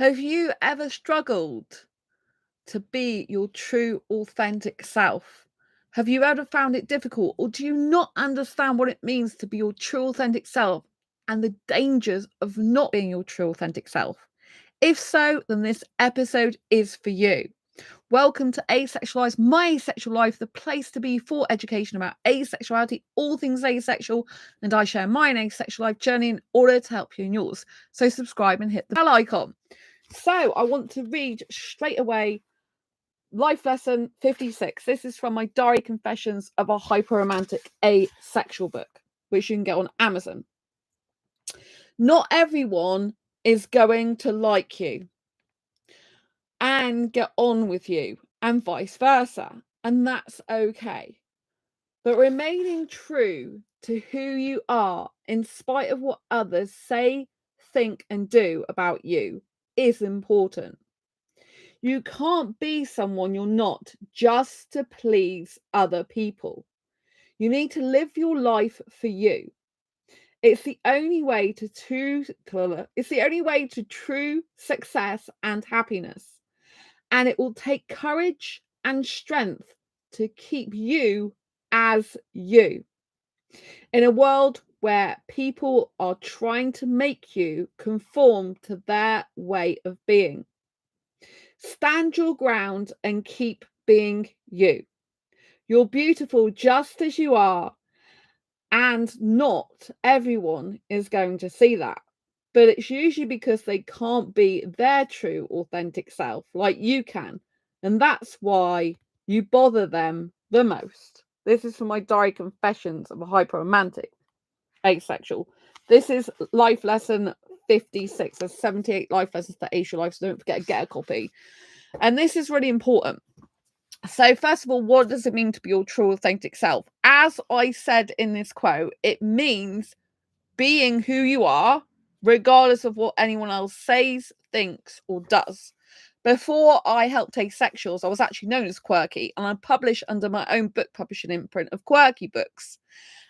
Have you ever struggled to be your true, authentic self? Have you ever found it difficult, or do you not understand what it means to be your true, authentic self and the dangers of not being your true, authentic self? If so, then this episode is for you. Welcome to Asexualise, my asexual life, the place to be for education about asexuality, all things asexual, and I share my asexual life journey in order to help you in yours. So subscribe and hit the bell icon. So I want to read straight away Life Lesson 56. This is from my Diary Confessions of a Hyperromantic Asexual book, which you can get on Amazon. Not everyone is going to like you and get on with you, and vice versa. And that's okay. But remaining true to who you are, in spite of what others say, think, and do about you, is important. You can't be someone you're not just to please other people. You need to live your life for you. It's the only way to true success and happiness. And it will take courage and strength to keep you as you. In a world where people are trying to make you conform to their way of being. Stand your ground and keep being you. You're beautiful just as you are, and not everyone is going to see that. But it's usually because they can't be their true, authentic self like you can. And that's why you bother them the most. This is from my Diary Confessions of a Hyperromantic Asexual. This is Life Lesson 56. There's 78 life lessons to Ace Your Life, so don't forget to get a copy. And this is really important. So first of all, what does it mean to be your true authentic self? As I said in this quote, it means being who you are, regardless of what anyone else says, thinks, or does. Before I helped asexuals, I was actually known as quirky, and I published under my own book publishing imprint of Quirky Books.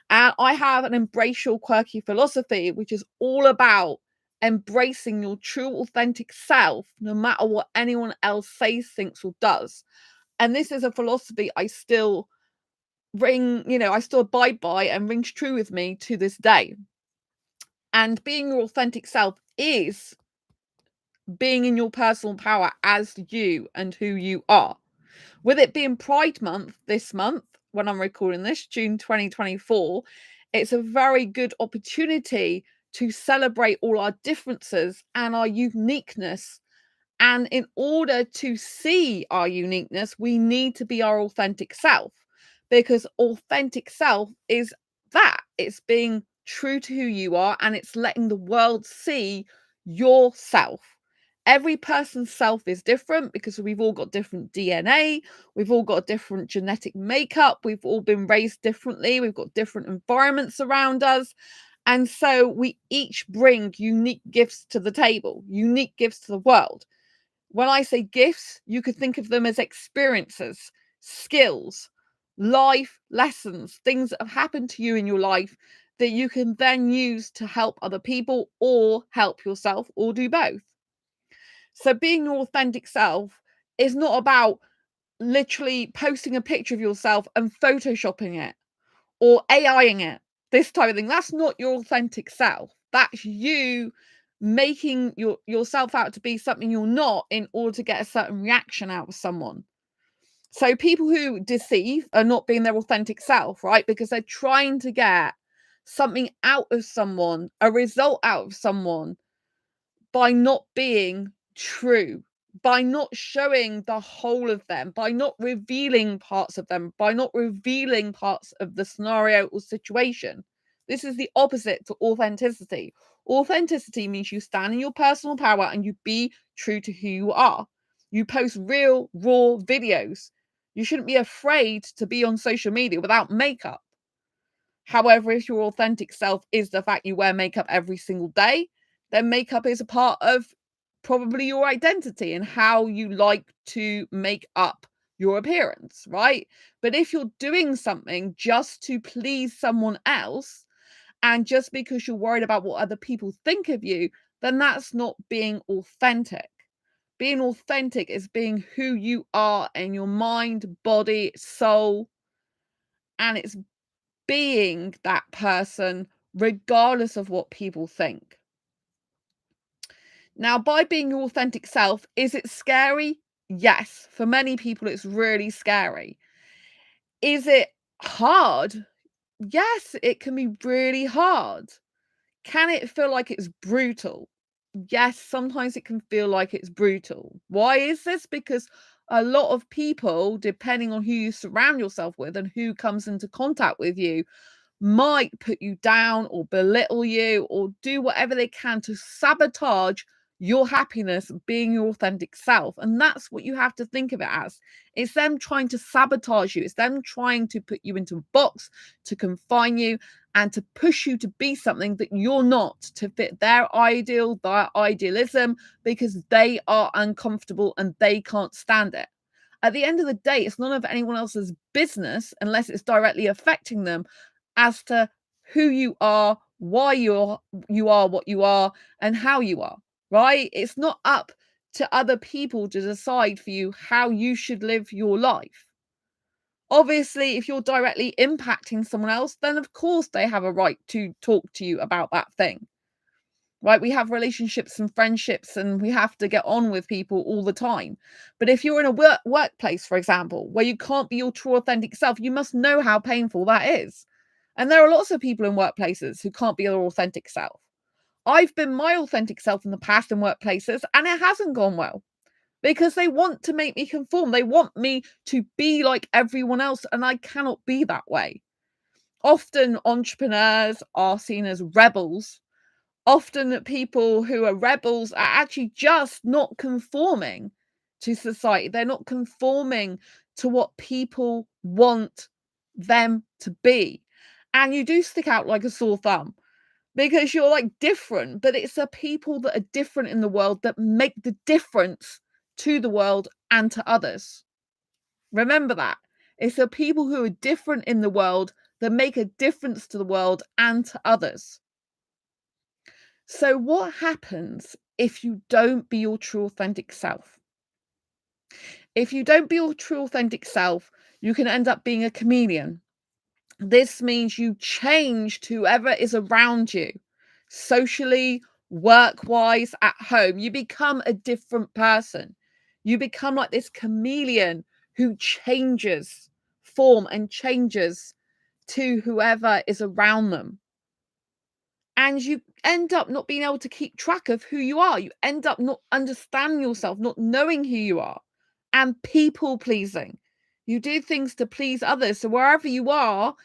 And I have an Embrace Your Quirky philosophy, which is all about embracing your true authentic self, no matter what anyone else says, thinks, or does. And this is a philosophy I still I still abide by and rings true with me to this day. And being your authentic self is being in your personal power as you and who you are. With it being Pride Month this month, when I'm recording this, June 2024, it's a very good opportunity to celebrate all our differences and our uniqueness. And in order to see our uniqueness, we need to be our authentic self, because authentic self is that it's being true to who you are, and it's letting the world see yourself. Every person's self is different because we've all got different DNA. We've all got different genetic makeup. We've all been raised differently. We've got different environments around us. And so we each bring unique gifts to the table, unique gifts to the world. When I say gifts, you could think of them as experiences, skills, life lessons, things that have happened to you in your life that you can then use to help other people or help yourself, or do both. So being your authentic self is not about literally posting a picture of yourself and photoshopping it or AIing it, this type of thing. That's not your authentic self. That's you making yourself out to be something you're not in order to get a certain reaction out of someone. So people who deceive are not being their authentic self, right? Because they're trying to get something out of someone, a result out of someone, by not being true, by not showing the whole of them, by not revealing parts of them, by not revealing parts of the scenario or situation. This is the opposite to authenticity. Authenticity means you stand in your personal power and you be true to who you are. You post real, raw videos. You shouldn't be afraid to be on social media without makeup. However, if your authentic self is the fact you wear makeup every single day, then makeup is a part of probably your identity and how you like to make up your appearance, right? But if you're doing something just to please someone else, and just because you're worried about what other people think of you, then that's not being authentic. Being authentic is being who you are in your mind, body, soul, and it's being that person regardless of what people think. Now, by being your authentic self, is it scary? Yes. For many people, it's really scary. Is it hard? Yes, it can be really hard. Can it feel like it's brutal? Yes, sometimes it can feel like it's brutal. Why is this? Because a lot of people, depending on who you surround yourself with and who comes into contact with you, might put you down or belittle you or do whatever they can to sabotage your happiness being your authentic self. And that's what you have to think of it as. It's them trying to sabotage you. It's them trying to put you into a box, to confine you, and to push you to be something that you're not, to fit their ideal, their idealism, because they are uncomfortable and they can't stand it. At the end of the day, it's none of anyone else's business unless it's directly affecting them as to who you are, why you are what you are, and how you are, right? It's not up to other people to decide for you how you should live your life. Obviously, if you're directly impacting someone else, then of course they have a right to talk to you about that thing. Right? We have relationships and friendships and we have to get on with people all the time. But if you're in a workplace, for example, where you can't be your true authentic self, you must know how painful that is. And there are lots of people in workplaces who can't be their authentic self. I've been my authentic self in the past in workplaces and it hasn't gone well because they want to make me conform. They want me to be like everyone else and I cannot be that way. Often entrepreneurs are seen as rebels. Often people who are rebels are actually just not conforming to society. They're not conforming to what people want them to be. And you do stick out like a sore thumb because you're like different, but it's the people that are different in the world that make the difference to the world and to others. Remember that. It's the people who are different in the world that make a difference to the world and to others. So what happens if you don't be your true authentic self? If you don't be your true authentic self, you can end up being a chameleon. This means you change to whoever is around you, socially, work-wise, at home. You become a different person. You become like this chameleon who changes form and changes to whoever is around them. And you end up not being able to keep track of who you are. You end up not understanding yourself, not knowing who you are, and people pleasing. You do things to please others. So wherever you are,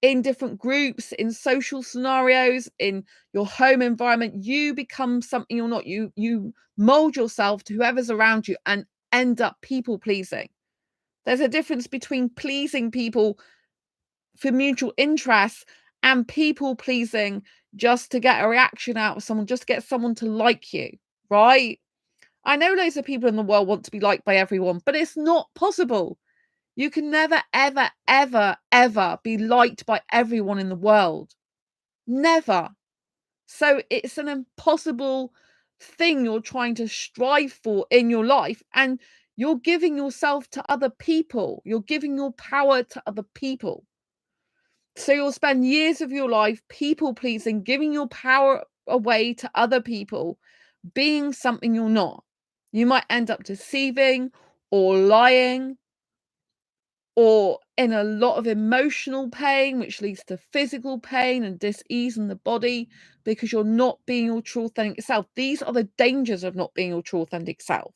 in different groups, in social scenarios, in your home environment, you become something you're not. You mold yourself to whoever's around you and end up people pleasing. There's a difference between pleasing people for mutual interests and people pleasing just to get a reaction out of someone, just to get someone to like you, right? I know loads of people in the world want to be liked by everyone, but it's not possible. You can never, ever, ever, ever be liked by everyone in the world. Never. So it's an impossible thing you're trying to strive for in your life. And you're giving yourself to other people. You're giving your power to other people. So you'll spend years of your life people pleasing, giving your power away to other people, being something you're not. You might end up deceiving or lying or in a lot of emotional pain, which leads to physical pain and dis-ease in the body because you're not being your true authentic self. These are the dangers of not being your true authentic self.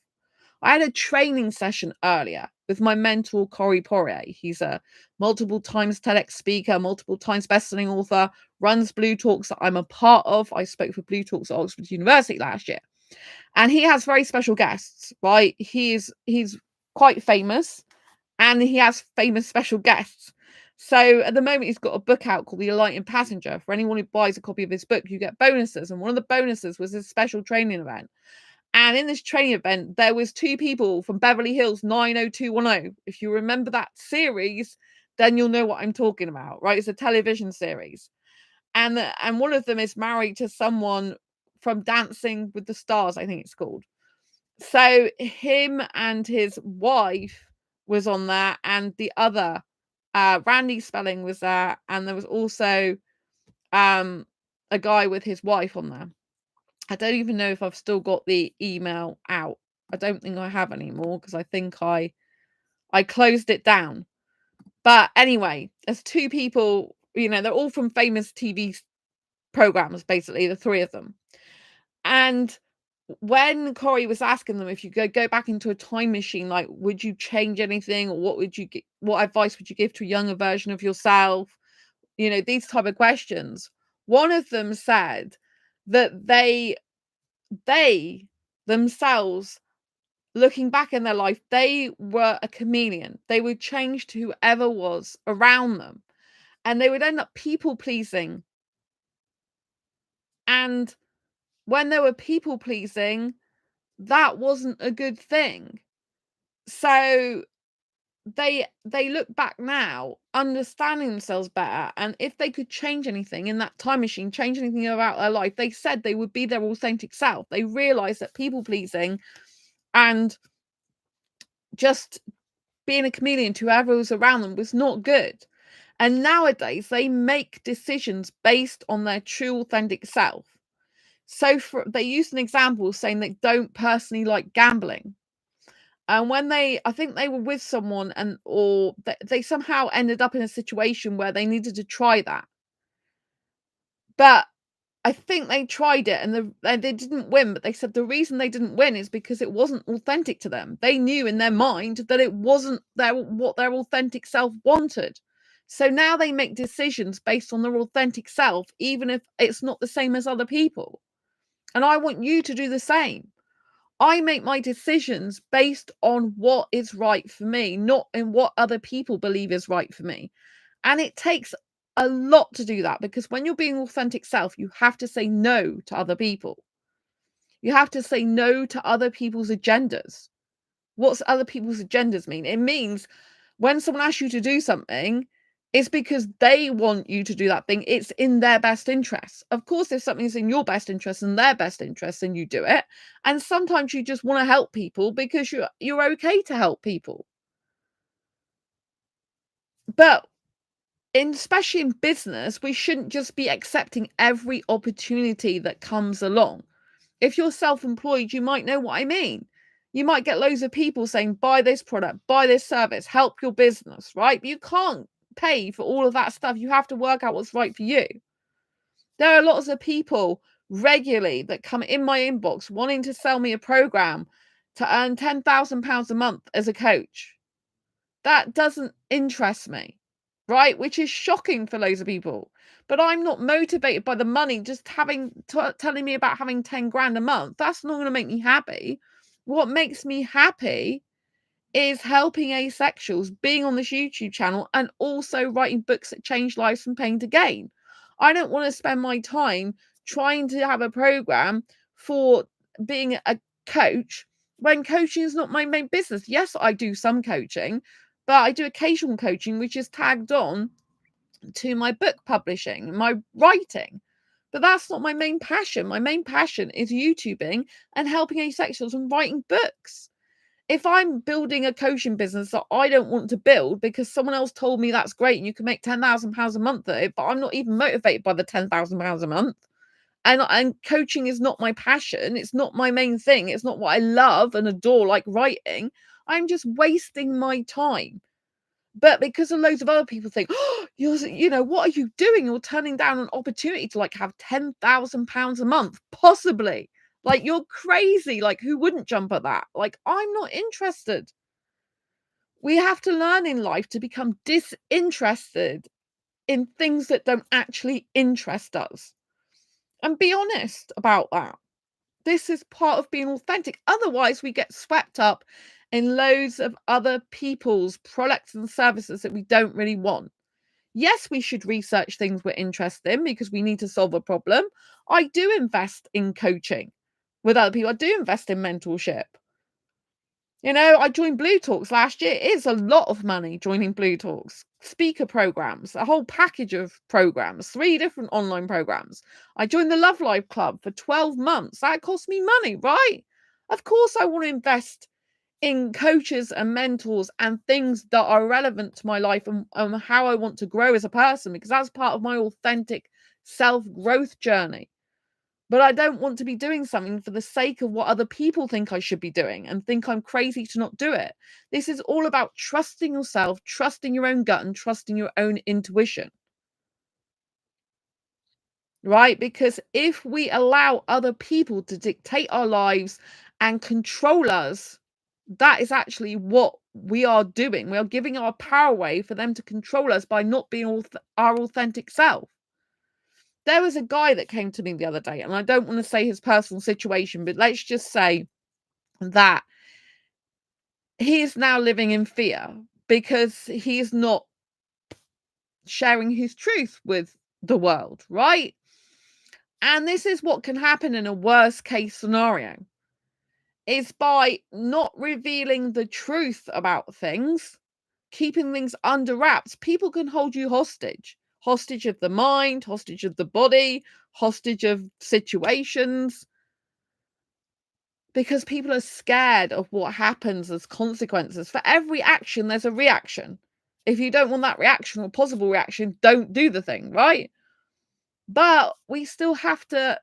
I had a training session earlier with my mentor, Corey Poirier. He's a multiple times TEDx speaker, multiple times best-selling author, runs Blue Talks that I'm a part of. I spoke for Blue Talks at Oxford University last year. And he has very special guests, right? He's quite famous and he has famous special guests. So at the moment, he's got a book out called The Enlightened Passenger. For anyone who buys a copy of his book, you get bonuses. And one of the bonuses was this special training event. And in this training event, there was two people from Beverly Hills 90210. If you remember that series, then you'll know what I'm talking about, right? It's a television series. And one of them is married to someone from Dancing with the Stars, I think it's called. So him and his wife was on there, and the other, Randy Spelling was there, and there was also um a guy with his wife on there. I don't even know if I've still got the email out. I don't think I have anymore because I think I closed it down. But anyway, there's two people, they're all from famous TV programs, basically, the three of them. And when Corey was asking them, if you could go back into a time machine, like, would you change anything, or what advice would you give to a younger version of yourself? These type of questions. One of them said that they themselves, looking back in their life, they were a chameleon. They would change to whoever was around them, and they would end up people pleasing. And when they were people pleasing, that wasn't a good thing. So they look back now, understanding themselves better, and if they could change anything in that time machine, change anything about their life, they said they would be their authentic self. They realized that people pleasing and just being a chameleon to whoever was around them was not good. And nowadays they make decisions based on their true authentic self. So they used an example saying they don't personally like gambling. And when I think they were with someone, or they somehow ended up in a situation where they needed to try that. But I think they tried it, and they didn't win. But they said the reason they didn't win is because it wasn't authentic to them. They knew in their mind that it wasn't what their authentic self wanted. So now they make decisions based on their authentic self, even if it's not the same as other people. And I want you to do the same. I make my decisions based on what is right for me, not in what other people believe is right for me. And it takes a lot to do that, because when you're being authentic self, you have to say no to other people. You have to say no to other people's agendas. What's other people's agendas mean? It means when someone asks you to do something, it's because they want you to do that thing. It's in their best interest. Of course, if something's in your best interest and their best interest, then you do it. And sometimes you just want to help people because you're okay to help people. But especially in business, we shouldn't just be accepting every opportunity that comes along. If you're self-employed, you might know what I mean. You might get loads of people saying, buy this product, buy this service, help your business, right? But you can't pay for all of that stuff. You have to work out what's right for you. There are lots of people regularly that come in my inbox wanting to sell me a program to earn £10,000 a month as a coach. That doesn't interest me, right? Which is shocking for loads of people. But I'm not motivated by the money, just telling me about having 10 grand a month. That's not going to make me happy. What makes me happy is helping asexuals, being on this YouTube channel, and also writing books that change lives from pain to gain. I don't want to spend my time trying to have a program for being a coach when coaching is not my main business. Yes, I do some coaching, but I do occasional coaching, which is tagged on to my book publishing, my writing. But that's not my main passion. My main passion is YouTubing and helping asexuals and writing books. If I'm building a coaching business that I don't want to build because someone else told me that's great and you can make £10,000 a month at it, but I'm not even motivated by the £10,000 a month, and coaching is not my passion, it's not my main thing, it's not what I love and adore like writing, I'm just wasting my time. But because of loads of other people think, oh, what are you doing? You're turning down an opportunity to like have £10,000 a month, possibly. Like, you're crazy. Like, who wouldn't jump at that? Like, I'm not interested. We have to learn in life to become disinterested in things that don't actually interest us, and be honest about that. This is part of being authentic. Otherwise, we get swept up in loads of other people's products and services that we don't really want. Yes, we should research things we're interested in because we need to solve a problem. I do invest in coaching with other people. I do invest in mentorship. I joined Blue Talks last year. It is a lot of money joining Blue Talks. Speaker programs, a whole package of programs, 3 different online programs. I joined the Love Life Club for 12 months. That cost me money, right? Of course, I want to invest in coaches and mentors and things that are relevant to my life and how I want to grow as a person, because that's part of my authentic self growth journey. But I don't want to be doing something for the sake of what other people think I should be doing and think I'm crazy to not do it. This is all about trusting yourself, trusting your own gut, and trusting your own intuition, right? Because if we allow other people to dictate our lives and control us, that is actually what we are doing. We are giving our power away for them to control us by not being our authentic self. There was a guy that came to me the other day, and I don't want to say his personal situation, but let's just say that he is now living in fear because he is not sharing his truth with the world, right? And this is what can happen in a worst case scenario, is by not revealing the truth about things, keeping things under wraps, people can hold you hostage. Hostage of the mind, hostage of the body, hostage of situations, because people are scared of what happens as consequences. For every action, there's a reaction. If you don't want that reaction or possible reaction, don't do the thing, right? But we still have to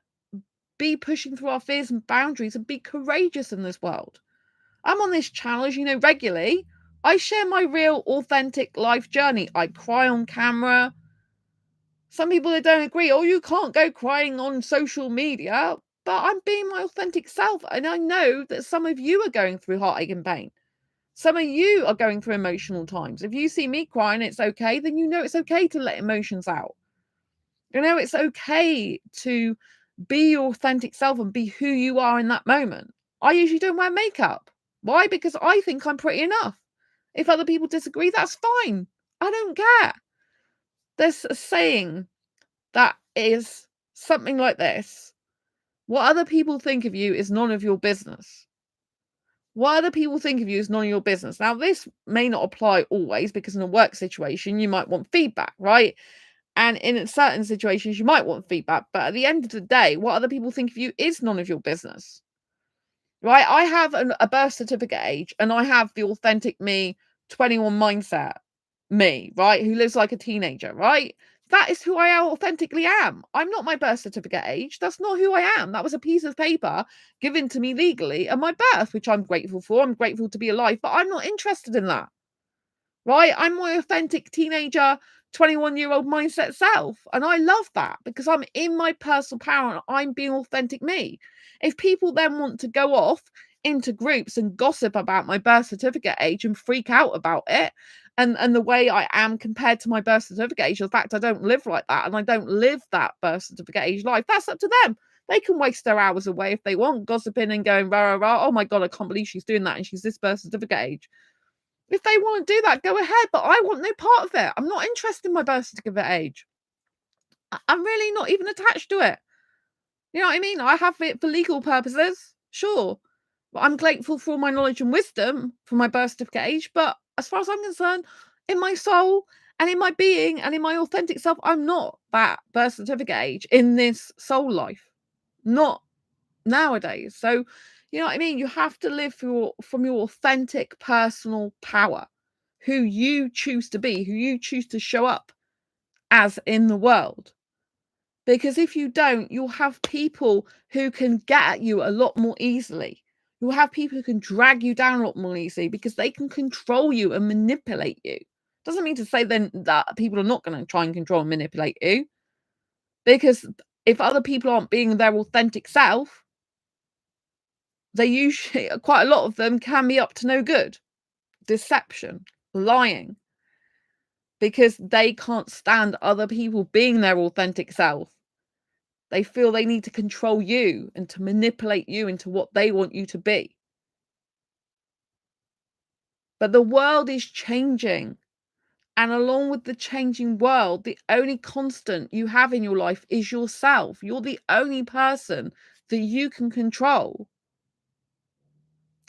be pushing through our fears and boundaries and be courageous in this world. I'm on this channel, as you know, regularly. I share my real, authentic life journey. I cry on camera. Some people that don't agree, oh, you can't go crying on social media. But I'm being my authentic self. And I know that some of you are going through heartache and pain. Some of you are going through emotional times. If you see me crying, it's okay. Then you know it's okay to let emotions out. You know, it's okay to be your authentic self and be who you are in that moment. I usually don't wear makeup. Why? Because I think I'm pretty enough. If other people disagree, that's fine. I don't care. There's a saying that is something like this: what other people think of you is none of your business. What other people think of you is none of your business. Now, this may not apply always, because in a work situation, you might want feedback, right? And in certain situations, you might want feedback. But at the end of the day, what other people think of you is none of your business, right? I have a birth certificate age, and I have the authentic me, 21 mindset me, right? Who lives like a teenager, right? That is who I authentically am. I'm not my birth certificate age. That's not who I am. That was a piece of paper given to me legally at my birth, which I'm grateful for. I'm grateful to be alive, but I'm not interested in that, right? I'm my authentic teenager, 21-year-old mindset self. And I love that because I'm in my personal power and I'm being authentic me. If people then want to go off into groups and gossip about my birth certificate age and freak out about it, and the way I am compared to my birth certificate age, the fact I don't live like that and I don't live that birth certificate age life, that's up to them. They can waste their hours away if they want, gossiping and going rah rah rah. Oh my god, I can't believe she's doing that and she's this birth certificate age. If they want to do that, go ahead, but I want no part of it. I'm not interested in my birth certificate age. I'm really not even attached to it. You know what I mean? I have it for legal purposes, sure. But I'm grateful for all my knowledge and wisdom from my birth certificate age. But as far as I'm concerned, in my soul and in my being and in my authentic self, I'm not that birth certificate age in this soul life. Not nowadays. So, you know what I mean? You have to live from your authentic personal power, who you choose to be, who you choose to show up as in the world. Because if you don't, you'll have people who can get at you a lot more easily. You'll have people who can drag you down a lot more easily because they can control you and manipulate you. Doesn't mean to say then that people are not going to try and control and manipulate you. Because if other people aren't being their authentic self, they usually, quite a lot of them can be up to no good. Deception, lying, because they can't stand other people being their authentic self. They feel they need to control you and to manipulate you into what they want you to be. But the world is changing. And along with the changing world, the only constant you have in your life is yourself. You're the only person that you can control.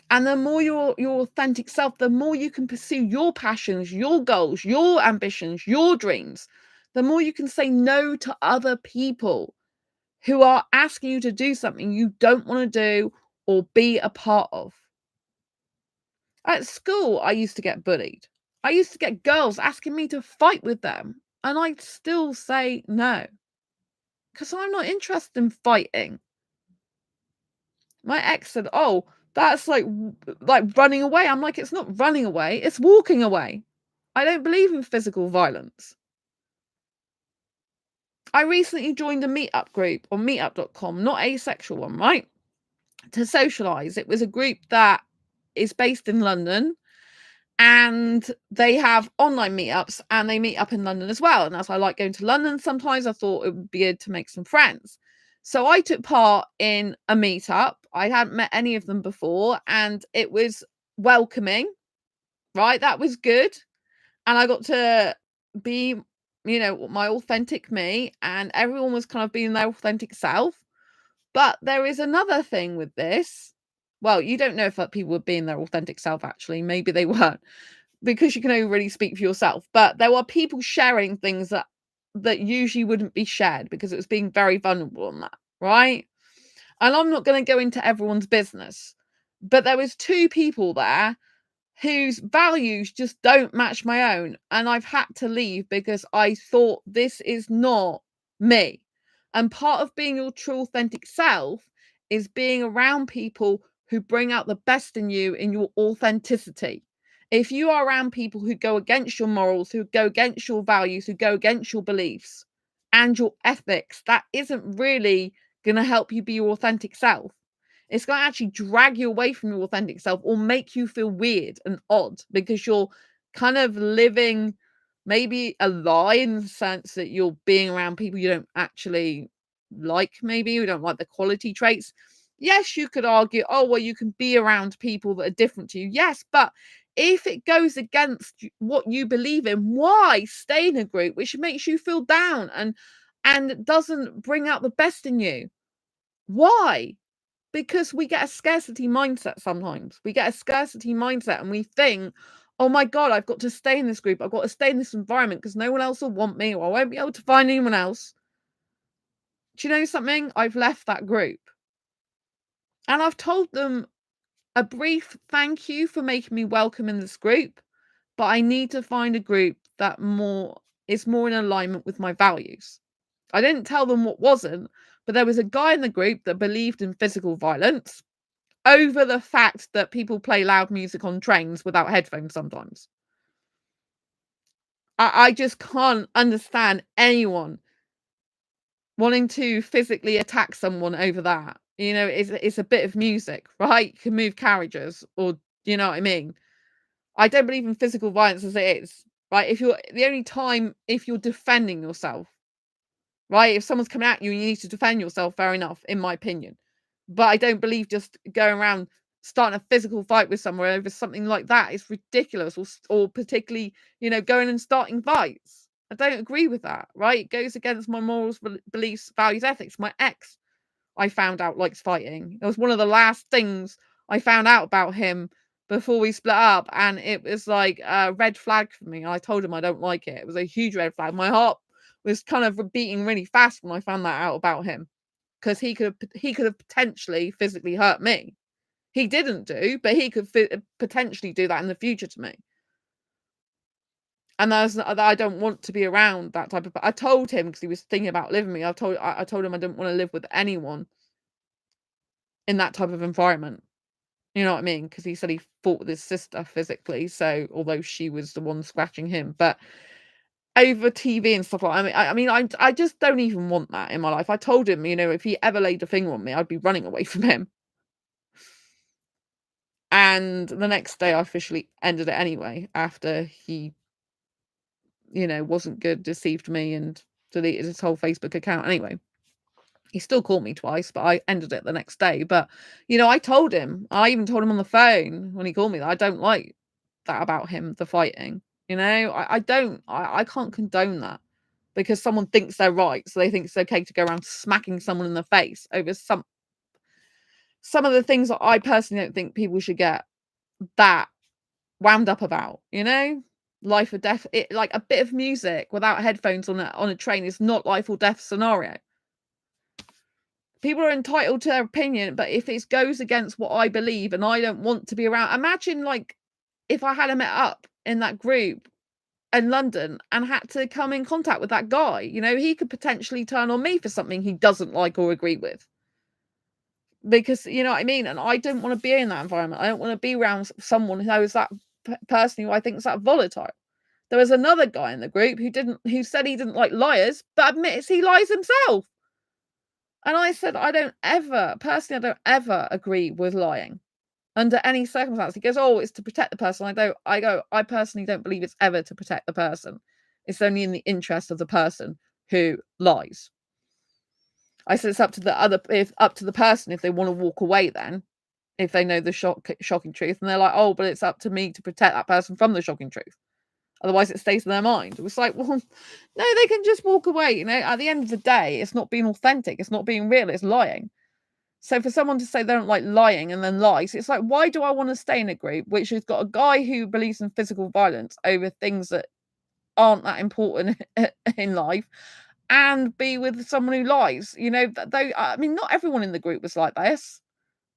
And the more you're your authentic self, the more you can pursue your passions, your goals, your ambitions, your dreams, the more you can say no to other people who are asking you to do something you don't want to do or be a part of. At school, I used to get bullied. I used to get girls asking me to fight with them, and I'd still say no, because I'm not interested in fighting. My ex said, "Oh, that's like running away." I'm like, "It's not running away, it's walking away." I don't believe in physical violence. I recently joined a meetup group on meetup.com, not asexual one, right? To socialize. It was a group that is based in London, and they have online meetups, and they meet up in London as well. And as I like going to London sometimes, I thought it would be good to make some friends. So I took part in a meetup. I hadn't met any of them before, and it was welcoming, right? That was good. And I got to be, my authentic me, and everyone was kind of being their authentic self. But there is another thing with this. Well, you don't know if people were being their authentic self, actually. Maybe they weren't, because you can only really speak for yourself. But there were people sharing things that usually wouldn't be shared, because it was being very vulnerable on that, right? And I'm not going to go into everyone's business, but there was two people there whose values just don't match my own, and I've had to leave because I thought, this is not me. And part of being your true authentic self is being around people who bring out the best in you, in your authenticity. If you are around people who go against your morals, who go against your values, who go against your beliefs and your ethics, that isn't really going to help you be your authentic self. It's going to actually drag you away from your authentic self, or make you feel weird and odd, because you're kind of living maybe a lie, in the sense that you're being around people you don't actually like, maybe you don't like the quality traits. Yes, you could argue, oh, well, you can be around people that are different to you. Yes, but if it goes against what you believe in, why stay in a group which makes you feel down and doesn't bring out the best in you? Why? Because we get a scarcity mindset sometimes. We get a scarcity mindset, and we think, oh my God, I've got to stay in this group. I've got to stay in this environment because no one else will want me, or I won't be able to find anyone else. Do you know something? I've left that group, and I've told them a brief thank you for making me welcome in this group, but I need to find a group that is more in alignment with my values. I didn't tell them what wasn't, but there was a guy in the group that believed in physical violence over the fact that people play loud music on trains without headphones sometimes. I just can't understand anyone wanting to physically attack someone over that. It's a bit of music, right? You can move carriages, or you know what I mean? I don't believe in physical violence as it is, right? If you're defending yourself, right? If someone's coming at you and you need to defend yourself, fair enough, in my opinion. But I don't believe just going around starting a physical fight with someone over something like that is ridiculous, or particularly, going and starting fights. I don't agree with that, right? It goes against my morals, beliefs, values, ethics. My ex, I found out, likes fighting. It was one of the last things I found out about him before we split up, and it was like a red flag for me. I told him I don't like it. It was a huge red flag. My heart was kind of beating really fast when I found that out about him, because he could have potentially physically hurt me. He didn't do, but he could potentially do that in the future to me. And I don't want to be around that type of. I told him, because he was thinking about leaving me. I told him I didn't want to live with anyone in that type of environment. You know what I mean? Because he said he fought with his sister physically. So, although she was the one scratching him, but over TV and stuff like that. I just don't even want that in my life. I told him, if he ever laid a finger on me, I'd be running away from him. And the next day, I officially ended it anyway, after he, wasn't good, deceived me, and deleted his whole Facebook account. Anyway, he still called me twice, but I ended it the next day. But, I even told him on the phone when he called me that I don't like that about him, the fighting. I can't condone that, because someone thinks they're right. So they think it's okay to go around smacking someone in the face over some of the things that I personally don't think people should get that wound up about, life or death. Like a bit of music without headphones on a train is not life or death scenario. People are entitled to their opinion, but if it goes against what I believe and I don't want to be around, imagine like if I had met up in that group in London and had to come in contact with that guy, he could potentially turn on me for something he doesn't like or agree with. Because you know what I mean? And I don't want to be in that environment. I don't want to be around someone who is that person who I think is that volatile. There was another guy in the group who said he didn't like liars, but admits he lies himself. And I said, I don't ever agree with lying under any circumstance. He goes, oh, it's to protect the person. I personally don't believe it's ever to protect the person. It's only in the interest of the person who lies. I said it's up to the person if they want to walk away then, if they know the shocking truth. And they're like, oh, but it's up to me to protect that person from the shocking truth. Otherwise, it stays in their mind. It was like, well, no, they can just walk away. At the end of the day, it's not being authentic. It's not being real. It's lying. So for someone to say they don't like lying and then lies, it's like, why do I want to stay in a group which has got a guy who believes in physical violence over things that aren't that important in life and be with someone who lies? I mean, not everyone in the group was like this.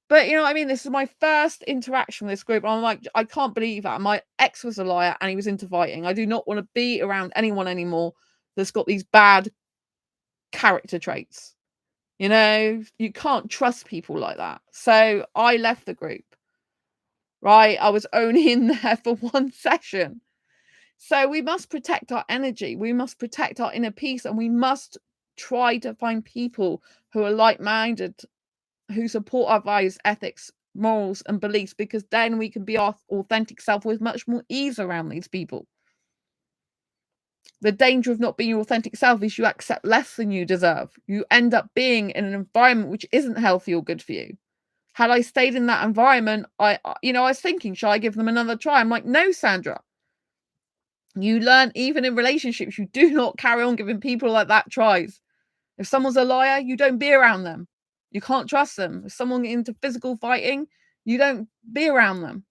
But you know what I mean? This is my first interaction with this group. I'm like, I can't believe that. My ex was a liar and he was into fighting. I do not want to be around anyone anymore that's got these bad character traits. You can't trust people like that. So I left the group, right? I was only in there for one session. So we must protect our energy. We must protect our inner peace, and we must try to find people who are like-minded, who support our values, ethics, morals, and beliefs, because then we can be our authentic self with much more ease around these people. The danger of not being your authentic self is you accept less than you deserve. You end up being in an environment which isn't healthy or good for you. Had I stayed in that environment, I was thinking, shall I give them another try? I'm like, no, Sandra. You learn, even in relationships, you do not carry on giving people like that tries. If someone's a liar, you don't be around them. You can't trust them. If someone gets into physical fighting, you don't be around them.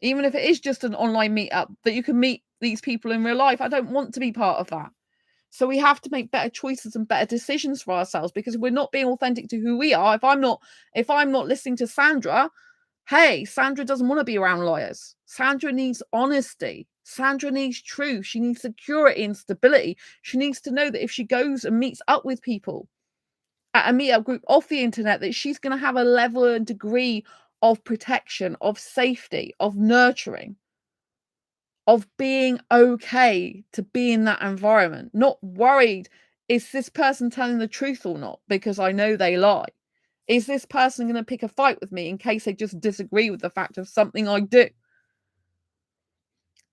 Even if it is just an online meetup that you can meet these people in real life, I don't want to be part of that. So we have to make better choices and better decisions for ourselves, because if we're not being authentic to who we are, if I'm not listening to Sandra, hey, Sandra doesn't want to be around lawyers. Sandra needs honesty. Sandra needs truth. She needs security and stability. She needs to know that if she goes and meets up with people at a meetup group off the internet, that she's going to have a level and degree of protection, of safety, of nurturing, of being okay to be in that environment. Not worried, is this person telling the truth or not? Because I know they lie. Is this person going to pick a fight with me in case they just disagree with the fact of something I do?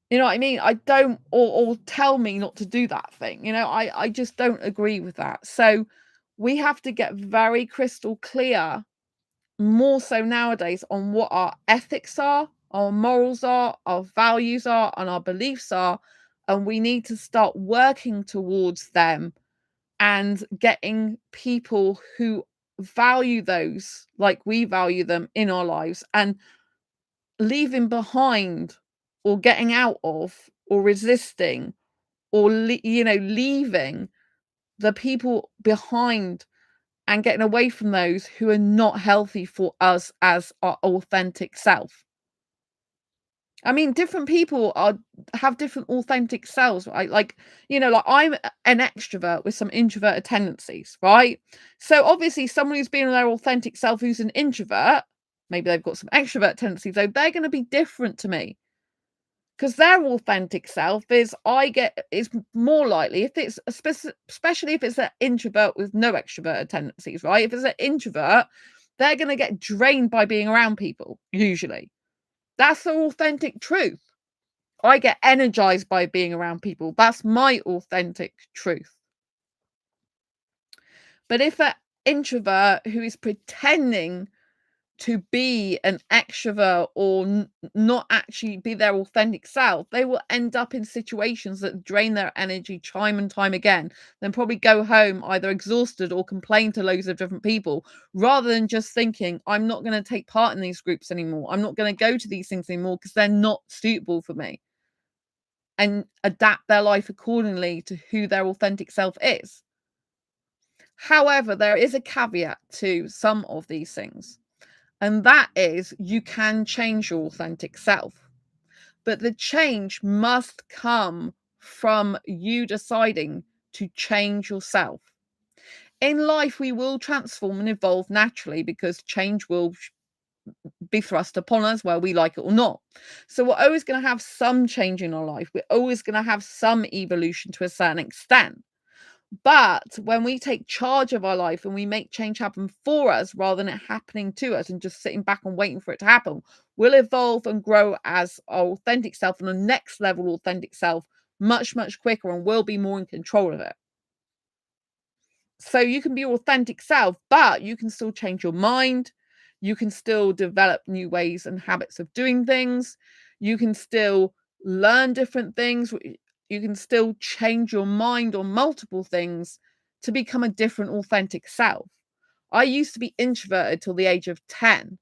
You know what I mean? I don't, or tell me not to do that thing. I just don't agree with that. So we have to get very crystal clear, more so nowadays, on what our ethics are, our morals are, our values are, and our beliefs are. And we need to start working towards them and getting people who value those like we value them in our lives, and leaving behind or getting out of or resisting or leaving the people behind and getting away from those who are not healthy for us as our authentic self. I mean, different people have different authentic selves, right? Like I'm an extrovert with some introverted tendencies, right? So obviously someone who's being their authentic self, who's an introvert, maybe they've got some extrovert tendencies, though they're going to be different to me. Because their authentic self is more likely, if it's especially if it's an introvert with no extroverted tendencies, right? If it's an introvert, they're going to get drained by being around people, usually. That's the authentic truth. I get energized by being around people. That's my authentic truth. But if an introvert who is pretending to be an extrovert or not actually be their authentic self, they will end up in situations that drain their energy time and time again, then probably go home either exhausted or complain to loads of different people, rather than just thinking, I'm not going to take part in these groups anymore. I'm not going to go to these things anymore because they're not suitable for me, and adapt their life accordingly to who their authentic self is. However, there is a caveat to some of these things, and that is you can change your authentic self, but the change must come from you deciding to change yourself. In life, we will transform and evolve naturally because change will be thrust upon us, whether we like it or not. So we're always going to have some change in our life. We're always going to have some evolution to a certain extent. But when we take charge of our life and we make change happen for us rather than it happening to us and just sitting back and waiting for it to happen, we'll evolve and grow as our authentic self and the next level authentic self much, much quicker, and we'll be more in control of it. So you can be your authentic self, but you can still change your mind. You can still develop new ways and habits of doing things. You can still learn different things. You can still change your mind on multiple things to become a different authentic self. I used to be introverted till the age of 10.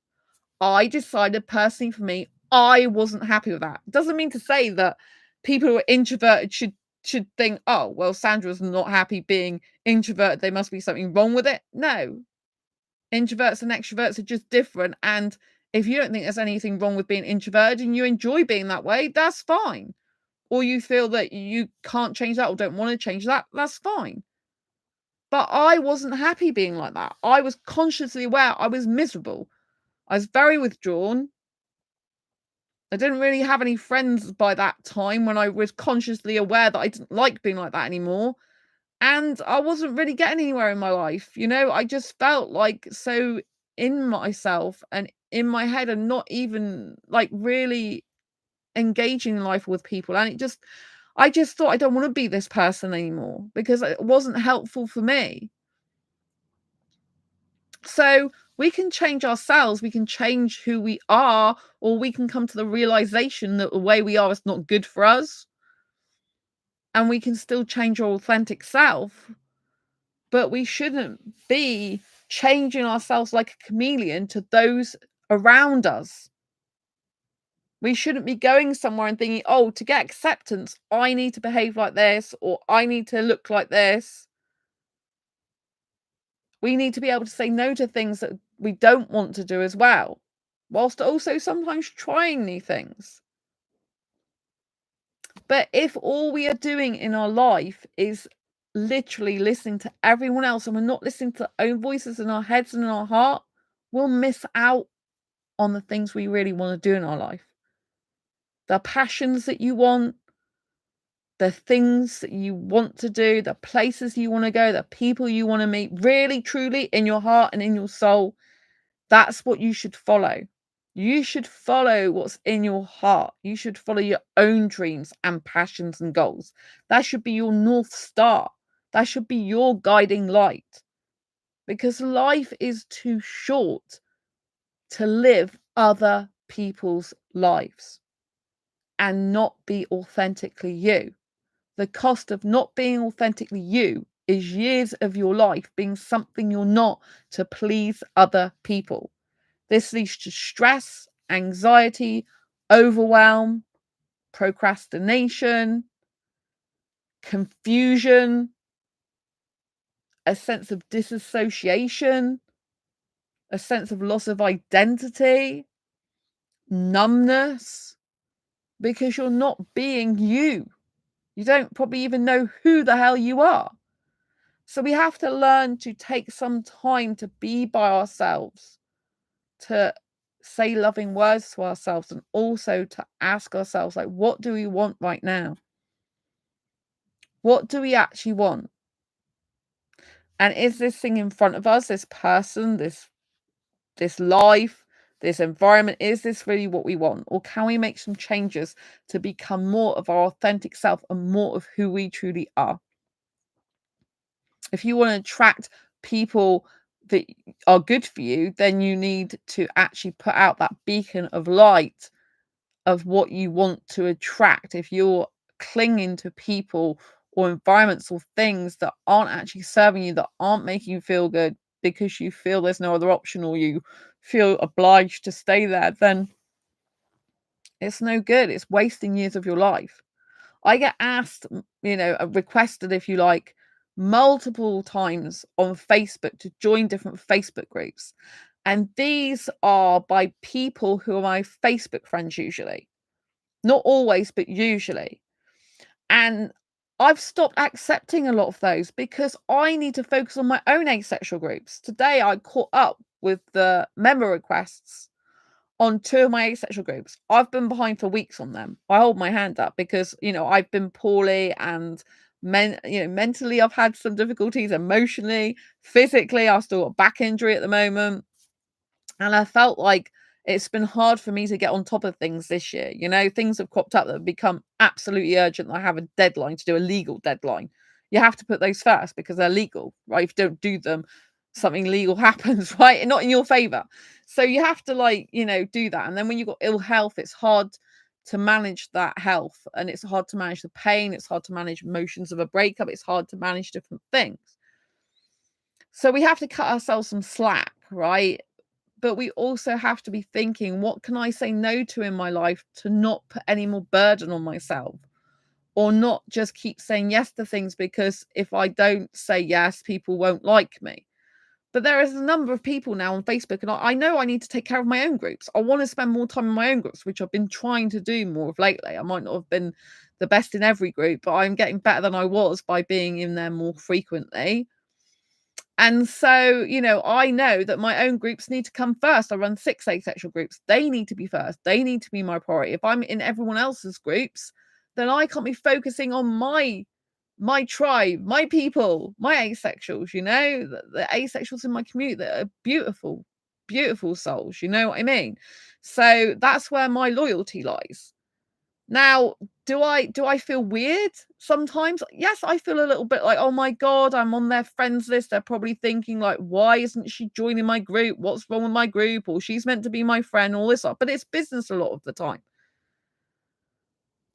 I decided personally for me, I wasn't happy with that. Doesn't mean to say that people who are introverted should think, oh, well, Sandra's not happy being introverted. There must be something wrong with it. No, introverts and extroverts are just different. And if you don't think there's anything wrong with being introverted and you enjoy being that way, that's fine. Or you feel that you can't change that or don't want to change that, that's fine. But I wasn't happy being like that. I was consciously aware I was miserable. I was very withdrawn. I didn't really have any friends by that time when I was consciously aware that I didn't like being like that anymore. And I wasn't really getting anywhere in my life. I just felt like so in myself and in my head and not even like really engaging in life with people. And I just thought I don't want to be this person anymore because it wasn't helpful for me. So we can change ourselves, we can change who we are, or we can come to the realization that the way we are is not good for us. And we can still change our authentic self, but we shouldn't be changing ourselves like a chameleon to those around us. We shouldn't be going somewhere and thinking, oh, to get acceptance, I need to behave like this, or I need to look like this. We need to be able to say no to things that we don't want to do as well, whilst also sometimes trying new things. But if all we are doing in our life is literally listening to everyone else and we're not listening to our own voices in our heads and in our heart, we'll miss out on the things we really want to do in our life. The passions that you want, the things that you want to do, the places you want to go, the people you want to meet, really, truly in your heart and in your soul, that's what you should follow. You should follow what's in your heart. You should follow your own dreams and passions and goals. That should be your North Star. That should be your guiding light. Because life is too short to live other people's lives and not be authentically you. The cost of not being authentically you is years of your life being something you're not to please other people. This leads to stress, anxiety, overwhelm, procrastination, confusion, a sense of disassociation, a sense of loss of identity, numbness, because you're not being you. You don't probably even know who the hell you are. So we have to learn to take some time to be by ourselves, to say loving words to ourselves, and also to ask ourselves, like, what do we want right now? What do we actually want? And is this thing in front of us, this person, this life, this environment, is this really what we want? Or can we make some changes to become more of our authentic self and more of who we truly are? If you want to attract people that are good for you, then you need to actually put out that beacon of light of what you want to attract. If you're clinging to people or environments or things that aren't actually serving you, that aren't making you feel good because you feel there's no other option or you feel obliged to stay there, then it's no good. It's wasting years of your life. I get asked, requested, if you like, multiple times on Facebook to join different Facebook groups. And these are by people who are my Facebook friends usually. Not always, but usually. And I've stopped accepting a lot of those because I need to focus on my own asexual groups. Today, I caught up with the member requests on 2 of my asexual groups. I've been behind for weeks on them. I hold my hand up because, I've been poorly and mentally I've had some difficulties, emotionally, physically, I've still got back injury at the moment. And I felt like it's been hard for me to get on top of things this year. Things have cropped up that have become absolutely urgent. I have a deadline to do, a legal deadline. You have to put those first because they're legal, right? If you don't do them, something legal happens, right? And not in your favor. So you have to do that. And then when you've got ill health, it's hard to manage that health, and it's hard to manage the pain. It's hard to manage emotions of a breakup. It's hard to manage different things. So we have to cut ourselves some slack, right? But we also have to be thinking, what can I say no to in my life to not put any more burden on myself, or not just keep saying yes to things because if I don't say yes, people won't like me. But there is a number of people now on Facebook, and I know I need to take care of my own groups. I want to spend more time in my own groups, which I've been trying to do more of lately. I might not have been the best in every group, but I'm getting better than I was by being in there more frequently. And so, I know that my own groups need to come first. I run 6 asexual groups. They need to be first. They need to be my priority. If I'm in everyone else's groups, then I can't be focusing on my tribe, my people, my asexuals, the asexuals in my community that are beautiful, beautiful souls. You know what I mean? So that's where my loyalty lies. Now, do I feel weird sometimes? Yes, I feel a little bit like, oh my God, I'm on their friends list. They're probably thinking like, why isn't she joining my group? What's wrong with my group? Or she's meant to be my friend, all this stuff. But it's business a lot of the time.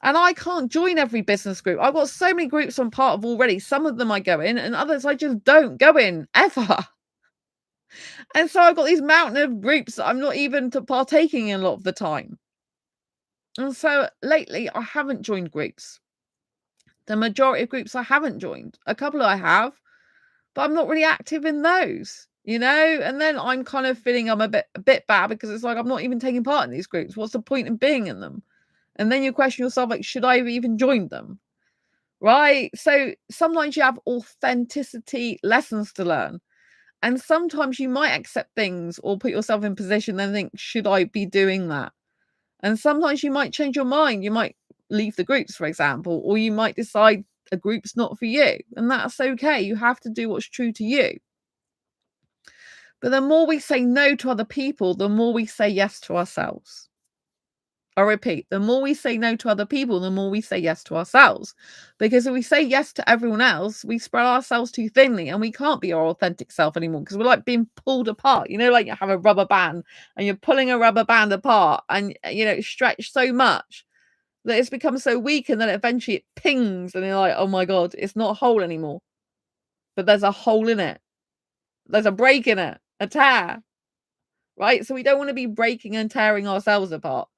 And I can't join every business group. I've got so many groups I'm part of already. Some of them I go in and others I just don't go in ever. And so I've got these mountain of groups that I'm not even partaking in a lot of the time. And so lately I haven't joined groups. The majority of groups I haven't joined. A couple I have, but I'm not really active in those, And then I'm kind of feeling I'm a bit bad because it's like I'm not even taking part in these groups. What's the point in being in them? And then you question yourself, like, should I have even joined them? Right? So sometimes you have authenticity lessons to learn. And sometimes you might accept things or put yourself in position and think, should I be doing that? And sometimes you might change your mind. You might leave the groups, for example, or you might decide a group's not for you. And that's okay. You have to do what's true to you. But the more we say no to other people, the more we say yes to ourselves. I repeat, the more we say no to other people, the more we say yes to ourselves. Because if we say yes to everyone else, we spread ourselves too thinly and we can't be our authentic self anymore because we're like being pulled apart. Like you have a rubber band and you're pulling a rubber band apart and, it's stretched so much that it's become so weak and then eventually it pings and you're like, oh my God, it's not a hole anymore. But there's a hole in it. There's a break in it, a tear, right? So we don't want to be breaking and tearing ourselves apart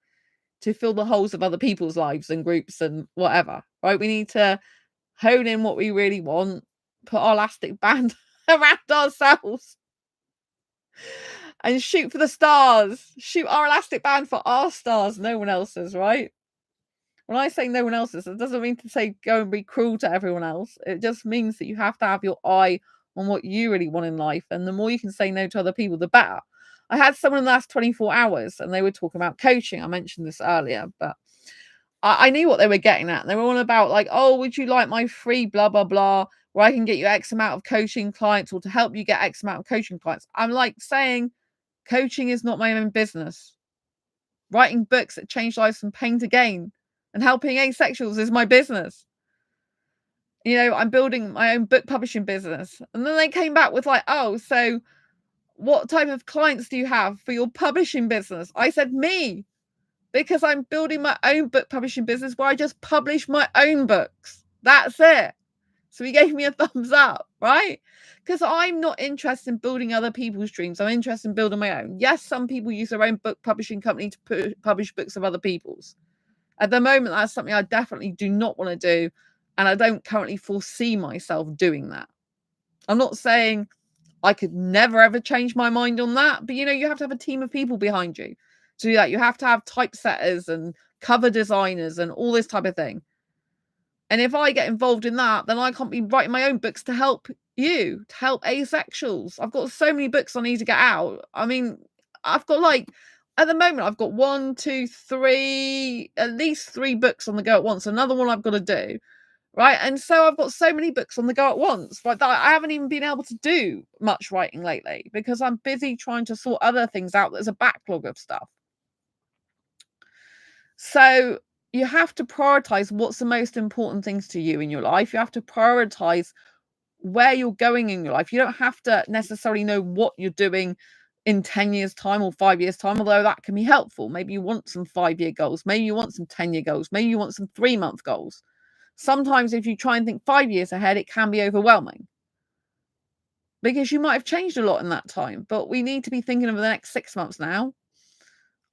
to fill the holes of other people's lives and groups and whatever, right? We need to hone in what we really want, put our elastic band around ourselves and shoot for the stars. Shoot our elastic band for our stars, no one else's, right? When I say no one else's, it doesn't mean to say go and be cruel to everyone else. It just means that you have to have your eye on what you really want in life. And the more you can say no to other people, the better. I had someone in the last 24 hours and they were talking about coaching. I mentioned this earlier, but I knew what they were getting at. They were all about like, oh, would you like my free blah, blah, blah, where I can get you X amount of coaching clients or to help you get X amount of coaching clients. I'm like saying coaching is not my own business. Writing books that change lives from pain to gain and helping asexuals is my business. I'm building my own book publishing business. And then they came back with like, oh, so what type of clients do you have for your publishing business? I said, me, because I'm building my own book publishing business where I just publish my own books. That's it. So he gave me a thumbs up, right? Because I'm not interested in building other people's dreams. I'm interested in building my own. Yes, some people use their own book publishing company to publish books of other people's. At the moment, that's something I definitely do not want to do. And I don't currently foresee myself doing that. I'm not saying I could never ever change my mind on that, but you have to have a team of people behind you to do that. You have to have typesetters and cover designers and all this type of thing. And if I get involved in that, then I can't be writing my own books to help you, to help asexuals. I've got so many books I need to get out. I mean, I've got at the moment, I've got 1, 2, 3, at least 3 books on the go at once. Another one I've got to do. Right. And so I've got so many books on the go at once, right, that I haven't even been able to do much writing lately because I'm busy trying to sort other things out. There's a backlog of stuff. So you have to prioritize what's the most important things to you in your life. You have to prioritize where you're going in your life. You don't have to necessarily know what you're doing in 10 years time or 5 years time, although that can be helpful. Maybe you want some 5-year goals. Maybe you want some 10-year goals. Maybe you want some 3-month goals. Sometimes if you try and think 5 years ahead, it can be overwhelming because you might have changed a lot in that time. But we need to be thinking of the next 6 months now,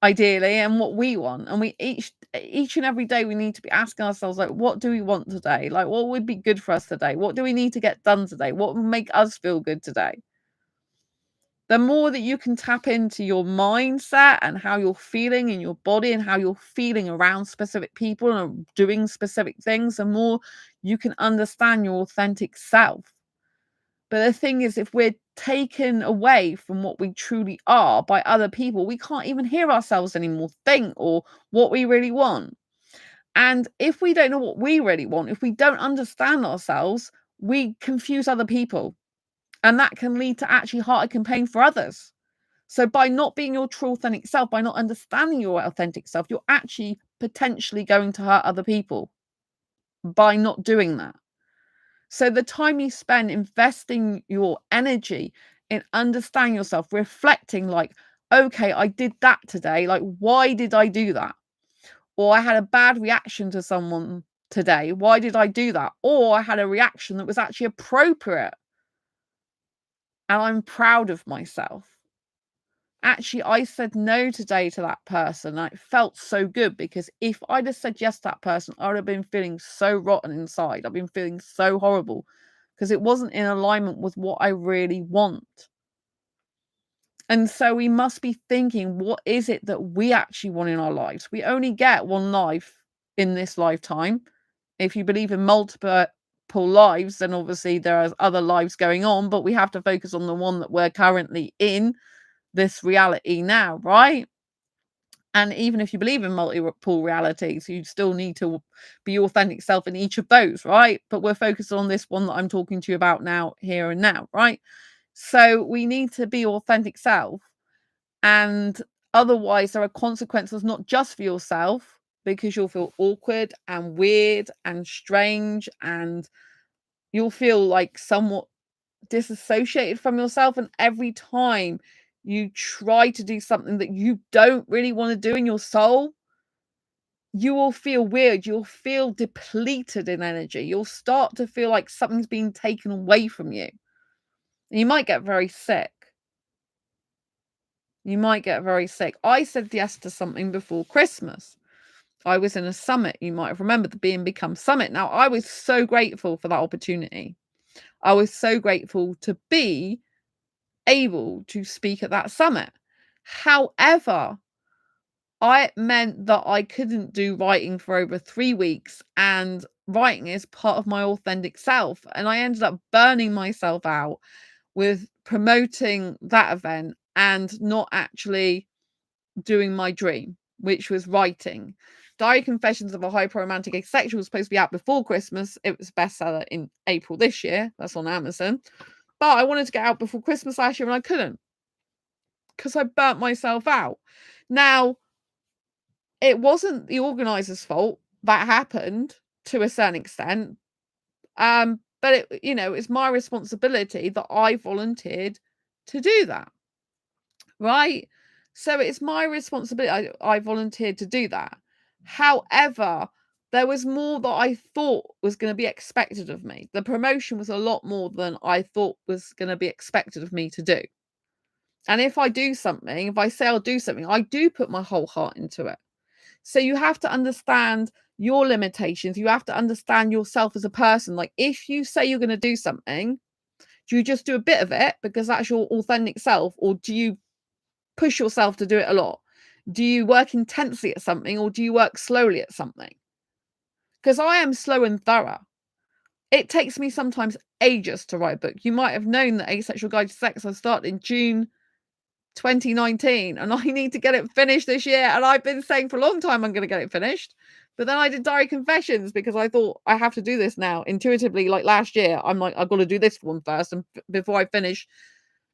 ideally, and what we want. And we each and every day we need to be asking ourselves, like, what do we want today? Like, what would be good for us today? What do we need to get done today? What will make us feel good today? The more that you can tap into your mindset and how you're feeling in your body and how you're feeling around specific people and doing specific things, the more you can understand your authentic self. But the thing is, if we're taken away from what we truly are by other people, we can't even hear ourselves anymore think or what we really want. And if we don't know what we really want, if we don't understand ourselves, we confuse other people. And that can lead to actually heartache and pain for others. So by not being your true authentic self, by not understanding your authentic self, you're actually potentially going to hurt other people by not doing that. So the time you spend investing your energy in understanding yourself, reflecting like, okay, I did that today. Like, why did I do that? Or I had a bad reaction to someone today. Why did I do that? Or I had a reaction that was actually appropriate. And I'm proud of myself. Actually, I said no today to that person. And it felt so good because if I'd have said yes to that person, I would have been feeling so rotten inside. I've been feeling so horrible because it wasn't in alignment with what I really want. And so we must be thinking, what is it that we actually want in our lives? We only get one life in this lifetime. If you believe in multiple lives, then obviously there are other lives going on, but we have to focus on the one that we're currently in, this reality now, right? And even if you believe in multiple realities, you still need to be your authentic self in each of those, right? But we're focused on this one that I'm talking to you about now, here and now, right? So we need to be authentic self. And otherwise, there are consequences not just for yourself, because you'll feel awkward and weird and strange, and you'll feel like somewhat disassociated from yourself. And every time you try to do something that you don't really want to do in your soul, you will feel weird. You'll feel depleted in energy. You'll start to feel like something's being taken away from you. And you might get very sick. You might get very sick. I said yes to something before Christmas. I was in a summit. You might have remembered the Be and Become Summit. Now, I was so grateful for that opportunity. I was so grateful to be able to speak at that summit. However, it meant that I couldn't do writing for over 3 weeks, and writing is part of my authentic self. And I ended up burning myself out with promoting that event and not actually doing my dream, which was writing. Diary Confessions of a Hyper-Romantic Asexual was supposed to be out before Christmas. It was a bestseller in April this year. That's on Amazon. But I wanted to get out before Christmas last year and I couldn't because I burnt myself out. Now, it wasn't the organizer's fault that happened to a certain extent. But it's my responsibility that I volunteered to do that. Right? So it's my responsibility. I volunteered to do that. However, there was more that I thought was going to be expected of me. The promotion was a lot more than I thought was going to be expected of me to do. And if I do something, if I say I'll do something, I do put my whole heart into it. So you have to understand your limitations. You have to understand yourself as a person. Like if you say you're going to do something, Do you just do a bit of it because that's your authentic self, or do you push yourself to do it a lot? Do you work intensely at something, or do you work slowly at something? Because I am slow and thorough. It takes me sometimes ages to write a book. You might have known that Asexual Guide to Sex I started in June 2019, and I need to get it finished this year. And I've been saying for a long time I'm going to get it finished. But then I did Diary Confessions because I thought I have to do this now intuitively. Like last year, I'm like, I've got to do this one first, and before I finish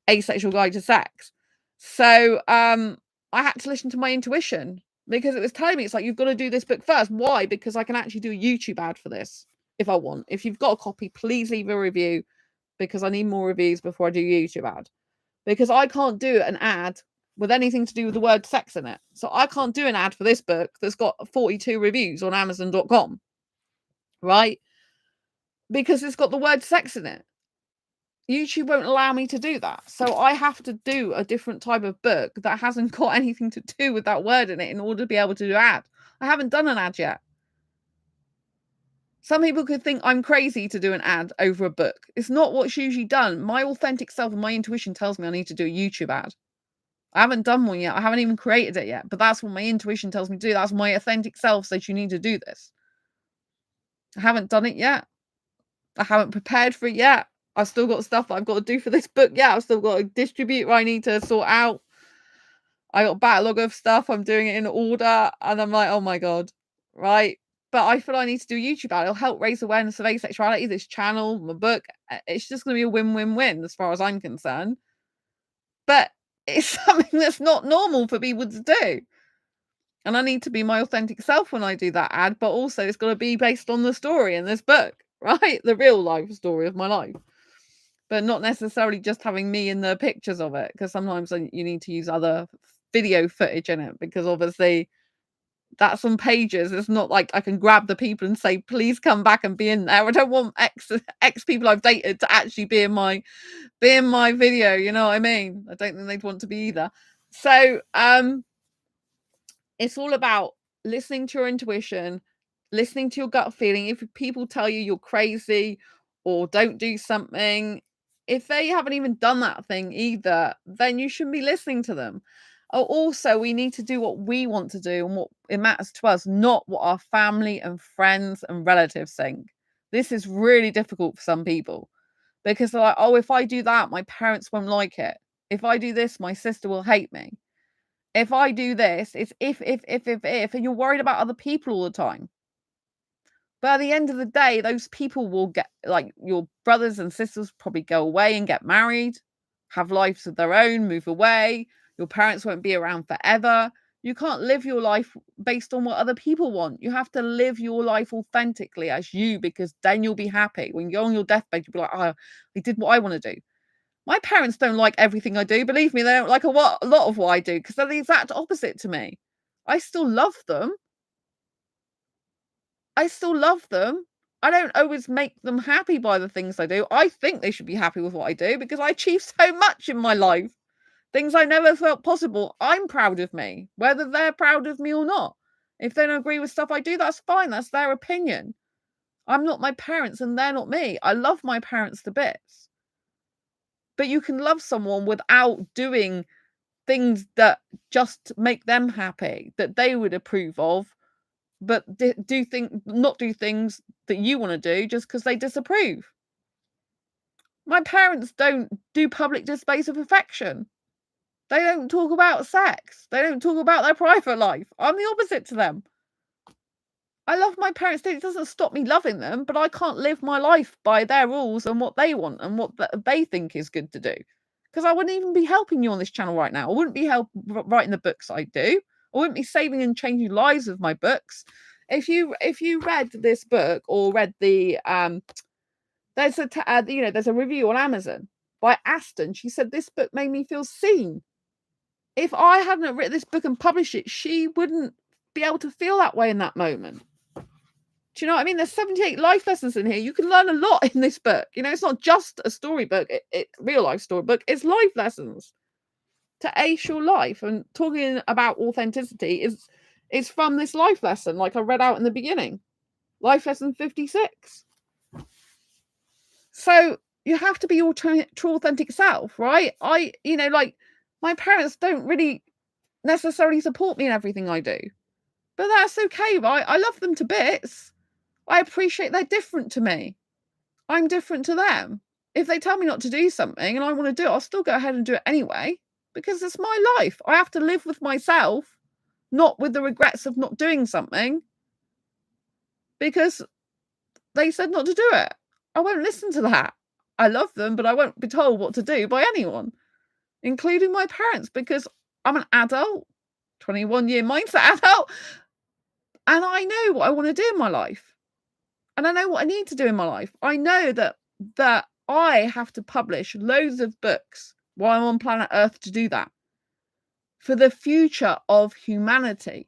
Asexual Guide to Sex. So I had to listen to my intuition because it was telling me, it's like, you've got to do this book first. Why? Because I can actually do a YouTube ad for this if I want. If you've got a copy, please leave a review because I need more reviews before I do a YouTube ad. Because I can't do an ad with anything to do with the word sex in it. So I can't do an ad for this book that's got 42 reviews on Amazon.com, right? Because it's got the word sex in it. YouTube won't allow me to do that. So I have to do a different type of book that hasn't got anything to do with that word in it in order to be able to do an ad. I haven't done an ad yet. Some people could think I'm crazy to do an ad over a book. It's not what's usually done. My authentic self and my intuition tells me I need to do a YouTube ad. I haven't done one yet. I haven't even created it yet. But that's what my intuition tells me to do. That's my authentic self says you need to do this. I haven't done it yet. I haven't prepared for it yet. I've still got stuff that I've got to do for this book. Yeah, I've still got to distribute what I need to sort out. I got a backlog of stuff. I'm doing it in order. And I'm like, oh my God. Right. But I feel I need to do a YouTube ad. It'll help raise awareness of asexuality, this channel, my book. It's just going to be a win-win-win as far as I'm concerned. But it's something that's not normal for people to do. And I need to be my authentic self when I do that ad. But also it's got to be based on the story in this book, right? The real life story of my life. But not necessarily just having me in the pictures of it. Because sometimes you need to use other video footage in it. Because obviously that's on pages. It's not like I can grab the people and say, please come back and be in there. I don't want ex people I've dated to actually be in my video. You know what I mean? I don't think they'd want to be either. So it's all about listening to your intuition, listening to your gut feeling. If people tell you you're crazy or don't do something, if they haven't even done that thing either, then you shouldn't be listening to them. Also, we need to do what we want to do and what it matters to us, not what our family and friends and relatives think. This is really difficult for some people because they're like, oh, if I do that, my parents won't like it. If I do this, my sister will hate me. If I do this, it's if, and you're worried about other people all the time. But at the end of the day, those people will get, like, your brothers and sisters probably go away and get married, have lives of their own, move away. Your parents won't be around forever. You can't live your life based on what other people want. You have to live your life authentically as you, because then you'll be happy. When you're on your deathbed, you'll be like, oh, I did what I want to do. My parents don't like everything I do. Believe me, they don't like a lot of what I do because they're the exact opposite to me. I still love them. I don't always make them happy by the things I do. I think they should be happy with what I do because I achieved so much in my life. Things I never felt possible. I'm proud of me, whether they're proud of me or not. If they don't agree with stuff I do, that's fine. That's their opinion. I'm not my parents and they're not me. I love my parents to bits. But you can love someone without doing things that just make them happy, that they would approve of, but not do things that you want to do just because they disapprove. My parents don't do public displays of affection. They don't talk about sex. They don't talk about their private life. I'm the opposite to them. I love my parents. It doesn't stop me loving them, but I can't live my life by their rules and what they want and what they think is good to do. Because I wouldn't even be helping you on this channel right now. I wouldn't be writing the books I do. I wouldn't be saving and changing lives with my books. If you read this book or read the there's a review on Amazon by Aston. She said this book made me feel seen. If I hadn't written this book and published it, she wouldn't be able to feel that way in that moment. Do you know what I mean? There's 78 life lessons in here. You can learn a lot in this book. You know, it's not just a storybook, real life storybook. It's life lessons to ace your life. And talking about authenticity is from this life lesson, like I read out in the beginning. Life lesson 56. So you have to be your true authentic self, right? Like, my parents don't really necessarily support me in everything I do, but that's okay, right? I love them to bits. I appreciate they're different to me. I'm different to them. If they tell me not to do something and I want to do it, I'll still go ahead and do it anyway because it's my life. I have to live with myself, not with the regrets of not doing something because they said not to do it. I won't listen to that. I love them, but I won't be told what to do by anyone, including my parents, because I'm an adult, 21-year mindset adult, and I know what I want to do in my life. And I know what I need to do in my life. I know that I have to publish loads of books while I'm on planet Earth to do that. For the future of humanity,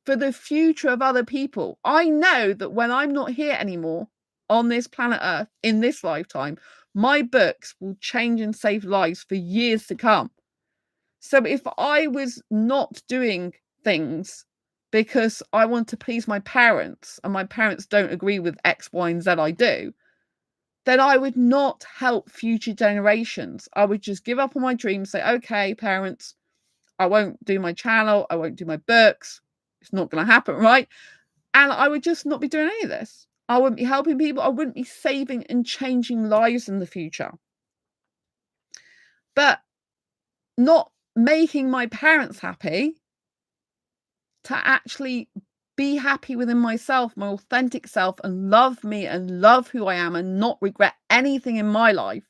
for the future of other people. I know that when I'm not here anymore on this planet Earth in this lifetime, my books will change and save lives for years to come. So if I was not doing things because I want to please my parents and my parents don't agree with X, Y, and Z I do, then I would not help future generations. I would just give up on my dreams, say, okay, parents, I won't do my channel, I won't do my books. It's not going to happen, right? And I would just not be doing any of this. I wouldn't be helping people. I wouldn't be saving and changing lives in the future. But not making my parents happy, to actually be happy within myself, my authentic self, and love me and love who I am and not regret anything in my life,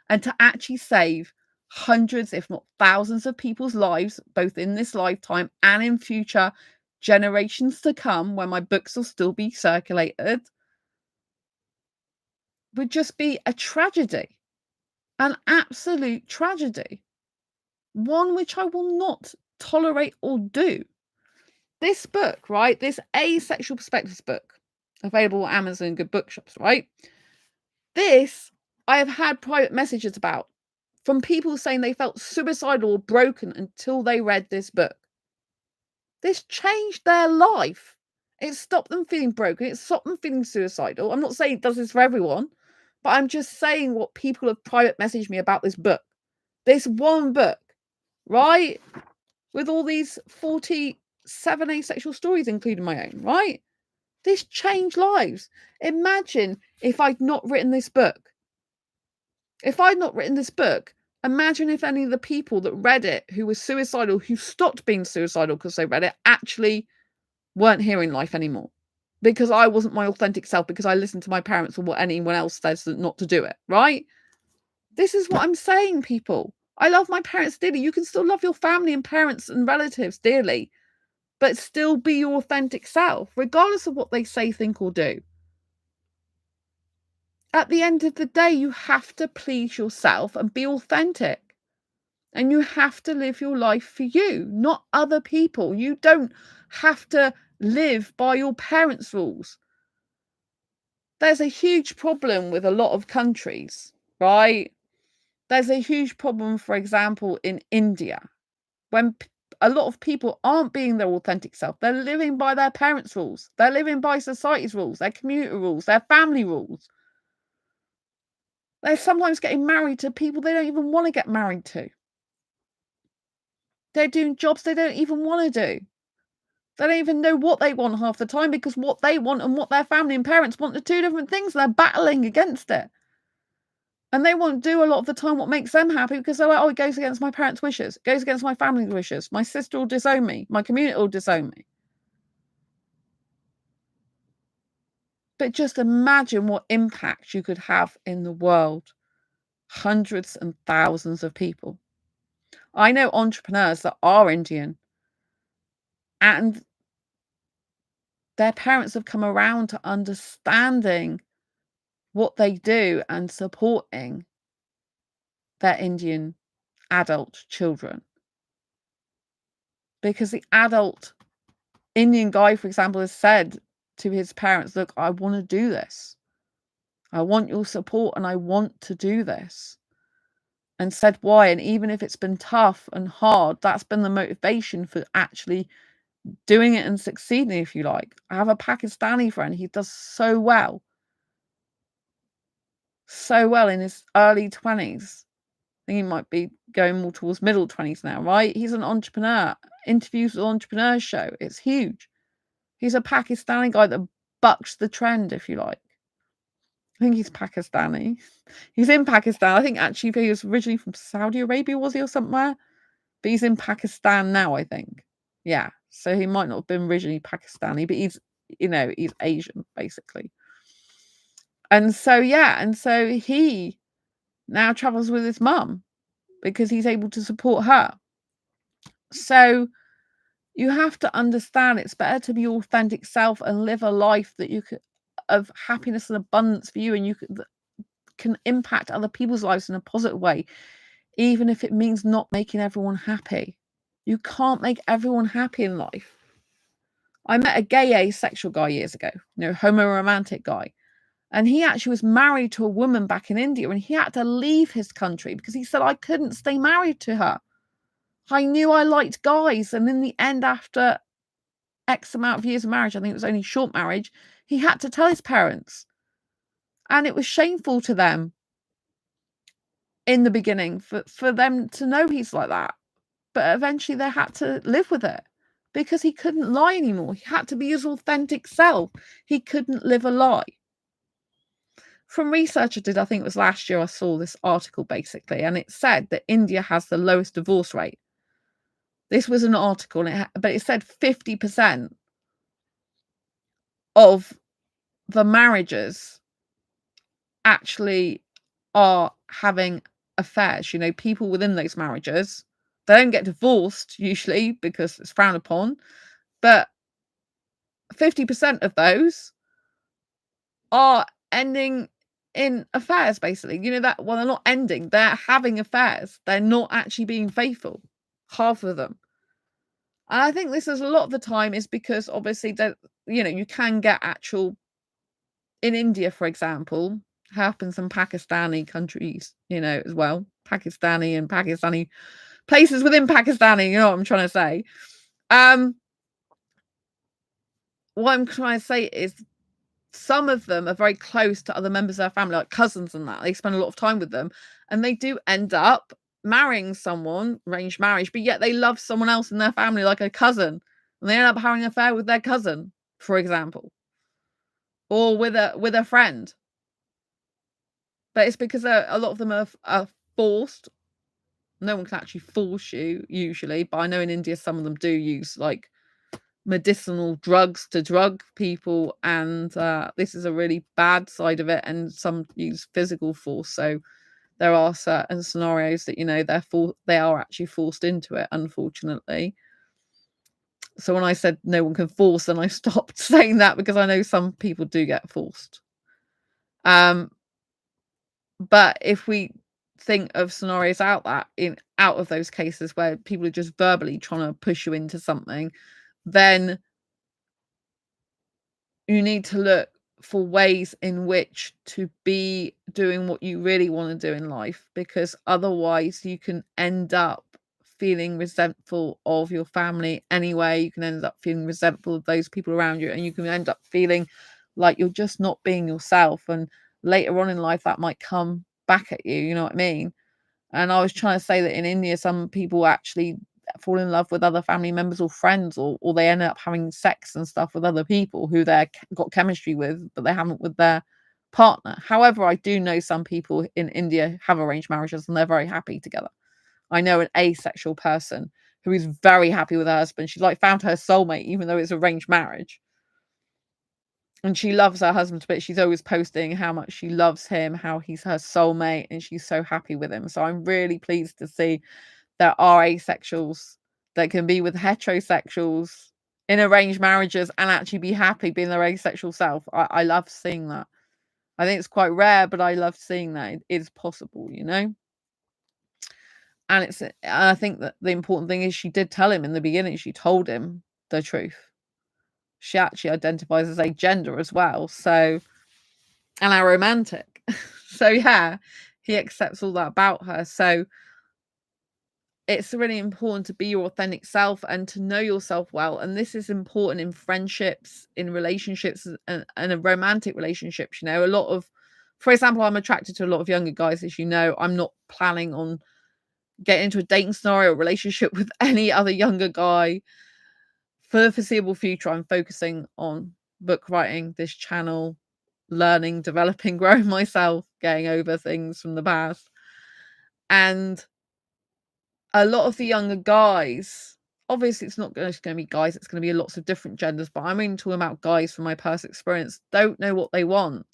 and to actually save hundreds, if not thousands of people's lives, both in this lifetime and in future generations to come, when my books will still be circulated, would just be a tragedy, an absolute tragedy, one which I will not tolerate or do. This book, right, this Asexual Perspectives book, available at Amazon and good bookshops, right? This, I have had private messages about from people saying they felt suicidal or broken until they read this book. This changed their life. It stopped them feeling broken. It stopped them feeling suicidal. I'm not saying it does this for everyone, but I'm just saying what people have private messaged me about this book. This one book, right? With all these 47 asexual stories, including my own, right? This changed lives. Imagine if I'd not written this book. If I'd not written this book, imagine if any of the people that read it who were suicidal, who stopped being suicidal because they read it, actually weren't here in life anymore. Because I wasn't my authentic self, because I listened to my parents or what anyone else says not to do it, right? This is what I'm saying, people. I love my parents dearly. You can still love your family and parents and relatives dearly, but still be your authentic self, regardless of what they say, think, or do. At the end of the day, you have to please yourself and be authentic. And you have to live your life for you, not other people. You don't have to live by your parents' rules. There's a huge problem with a lot of countries, right? There's a huge problem, for example, in India, when a lot of people aren't being their authentic self. They're living by their parents' rules. They're living by society's rules, their community rules, their family rules. They're sometimes getting married to people they don't even want to get married to. They're doing jobs they don't even want to do. They don't even know what they want half the time, because what they want and what their family and parents want are two different things. And they're battling against it. And they won't do a lot of the time what makes them happy, because they're like, oh, it goes against my parents' wishes. It goes against my family's wishes. My sister will disown me. My community will disown me. But just imagine what impact you could have in the world. Hundreds and thousands of people. I know entrepreneurs that are Indian, and their parents have come around to understanding what they do and supporting their Indian adult children. Because the adult Indian guy, for example, has said to his parents, look, I want to do this. I want your support and I want to do this. And said why. And even if it's been tough and hard, that's been the motivation for actually doing it and succeeding, if you like. I have a Pakistani friend. He does so well. so well in his early 20s. I think he might be going more towards middle 20s now, right? He's an entrepreneur. Interviews with Entrepreneur show. It's huge. He's a Pakistani guy that bucks the trend, if you like. I think he's Pakistani. He's in Pakistan. I think actually he was originally from Saudi Arabia, was he, or somewhere? But he's in Pakistan now, I think. Yeah. So he might not have been originally Pakistani, but he's, he's Asian, basically. And so, yeah. And so he now travels with his mum because he's able to support her. So you have to understand it's better to be your authentic self and live a life that you could of happiness and abundance for you, and you can impact other people's lives in a positive way, even if it means not making everyone happy. You can't make everyone happy in life. I met a gay asexual guy years ago, homo-romantic guy. And he actually was married to a woman back in India, and he had to leave his country because he said, I couldn't stay married to her. I knew I liked guys. And in the end, after X amount of years of marriage, I think it was only short marriage, he had to tell his parents. And it was shameful to them in the beginning for them to know he's like that. But eventually they had to live with it because he couldn't lie anymore. He had to be his authentic self. He couldn't live a lie. From research I did, I think it was last year, I saw this article basically, and it said that India has the lowest divorce rate. This was an article, but it said 50% of the marriages actually are having affairs. People within those marriages, they don't get divorced usually because it's frowned upon, but 50% of those are ending in affairs, basically. That, well, they're not ending, they're having affairs. They're not actually being faithful, half of them. And I think this is a lot of the time is because obviously that, you can get actual, in India, for example, happens in Pakistani countries, as well. Pakistani places within Pakistani, you know what I'm trying to say. What I'm trying to say is some of them are very close to other members of their family, like cousins and that. They spend a lot of time with them, and they do end up marrying someone, arranged marriage, but yet they love someone else in their family, like a cousin, and they end up having an affair with their cousin, for example, or with a friend. But it's because a lot of them are forced. No one can actually force you usually, but I know in India some of them do use like medicinal drugs to drug people, and this is a really bad side of it, and some use physical force. So there are certain scenarios that they are actually forced into it, unfortunately. So when I said no one can force, then I stopped saying that because I know some people do get forced. But if we think of scenarios out of those cases where people are just verbally trying to push you into something, then you need to look for ways in which to be doing what you really want to do in life, because otherwise you can end up feeling resentful of your family anyway. You can end up feeling resentful of those people around you, and you can end up feeling like you're just not being yourself, and later on in life that might come back at you, you know what I mean? And I was trying to say that in India some people actually fall in love with other family members or friends, or they end up having sex and stuff with other people who they've got chemistry with, but they haven't with their partner. However, I do know some people in India have arranged marriages and they're very happy together. I know an asexual person who is very happy with her husband. She's like found her soulmate, even though it's arranged marriage. And she loves her husband, but she's always posting how much she loves him, how he's her soulmate, and she's so happy with him. So I'm really pleased to see there are asexuals that can be with heterosexuals in arranged marriages and actually be happy being their asexual self. I love seeing that. I think it's quite rare, but I love seeing that it is possible, And I think that the important thing is she did tell him in the beginning, she told him the truth. She actually identifies as agender as well, so, and aromantic. So yeah, he accepts all that about her. So it's really important to be your authentic self and to know yourself well. And this is important in friendships, in relationships, and romantic relationships. A lot of For example, I'm attracted to a lot of younger guys, as you know. I'm not planning on getting into a dating scenario or relationship with any other younger guy for the foreseeable future. I'm focusing on book writing, this channel, learning, developing, growing myself, getting over things from the past. And a lot of the younger guys, obviously it's not just going to be guys, it's going to be lots of different genders, but I'm only talking about guys from my personal experience, don't know what they want.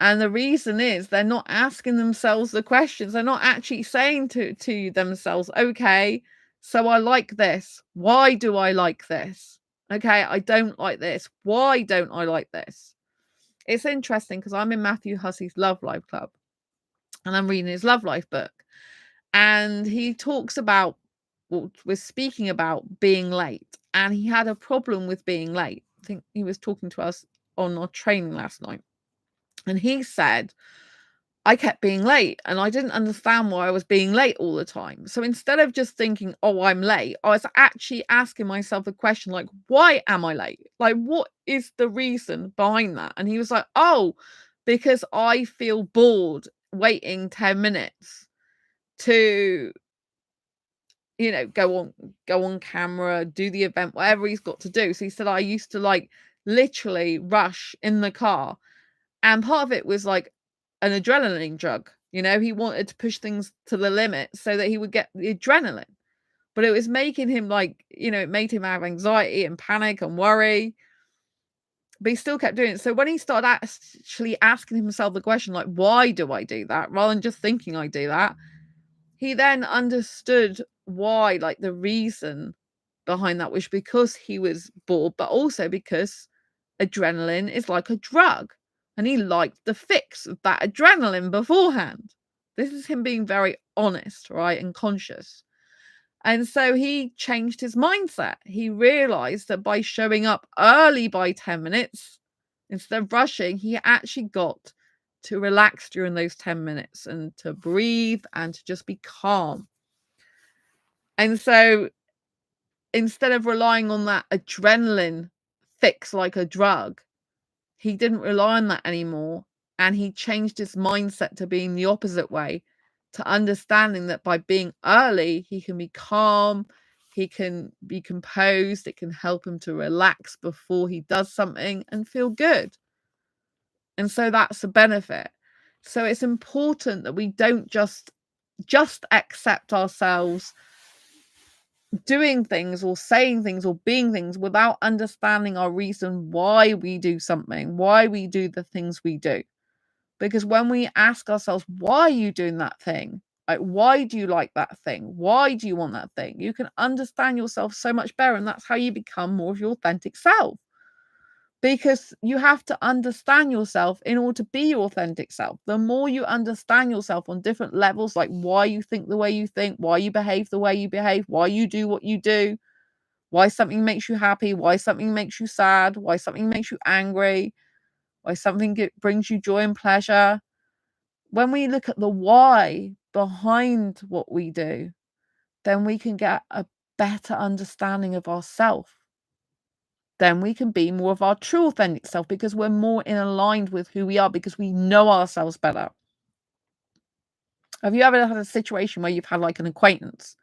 And the reason is they're not asking themselves the questions. They're not actually saying to themselves, okay, so I like this. Why do I like this? Okay, I don't like this. Why don't I like this? It's interesting because I'm in Matthew Hussey's Love Life Club and I'm reading his Love Life book. And he talks about, well, we're speaking about being late. And he had a problem with being late. I think he was talking to us on our training last night. And he said, I kept being late and I didn't understand why I was being late all the time. So instead of just thinking, oh, I'm late, I was actually asking myself the question, like, why am I late? Like, what is the reason behind that? And he was like, oh, because I feel bored waiting 10 minutes to, go on camera, do the event, whatever he's got to do. So he said, I used to like literally rush in the car. And part of it was like an adrenaline drug. He wanted to push things to the limit so that he would get the adrenaline. But it was making him it made him have anxiety and panic and worry. But he still kept doing it. So when he started actually asking himself the question, like, why do I do that? Rather than just thinking I do that, he then understood why, like the reason behind that was because he was bored, but also because adrenaline is like a drug. And he liked the fix of that adrenaline beforehand. This is him being very honest, right? And conscious. And so he changed his mindset. He realized that by showing up early by 10 minutes, instead of rushing, he actually got to relax during those 10 minutes and to breathe and to just be calm. And so instead of relying on that adrenaline fix like a drug, he didn't rely on that anymore. And he changed his mindset to being the opposite way, to understanding that by being early, he can be calm, he can be composed, it can help him to relax before he does something and feel good. And so that's a benefit. So it's important that we don't just accept ourselves doing things or saying things or being things without understanding our reason why we do something, why we do the things we do. Because when we ask ourselves, why are you doing that thing? Like, why do you like that thing? Why do you want that thing? You can understand yourself so much better. And that's how you become more of your authentic self. Because you have to understand yourself in order to be your authentic self. The more you understand yourself on different levels, like why you think the way you think, why you behave the way you behave, why you do what you do, why something makes you happy, why something makes you sad, why something makes you angry, why something brings you joy and pleasure. When we look at the why behind what we do, then we can get a better understanding of ourselves. Then we can be more of our true authentic self because we're more in aligned with who we are, because we know ourselves better. Have you ever had a situation where you've had like an acquaintance,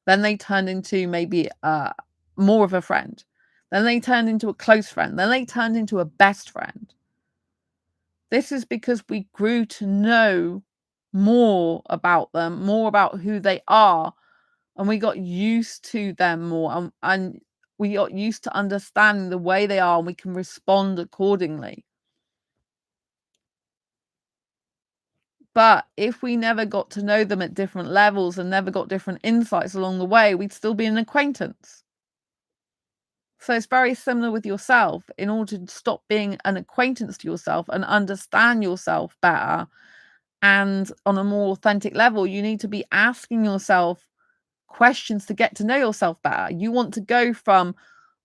then they turned into maybe more of a friend, then they turned into a close friend, then they turned into a best friend? This is because we grew to know more about them, more about who they are, and we got used to them more, and we got used to understanding the way they are, and we can respond accordingly. But if we never got to know them at different levels and never got different insights along the way, we'd still be an acquaintance. So it's very similar with yourself. In order to stop being an acquaintance to yourself and understand yourself better, and on a more authentic level, you need to be asking yourself questions to get to know yourself better. You want to go from,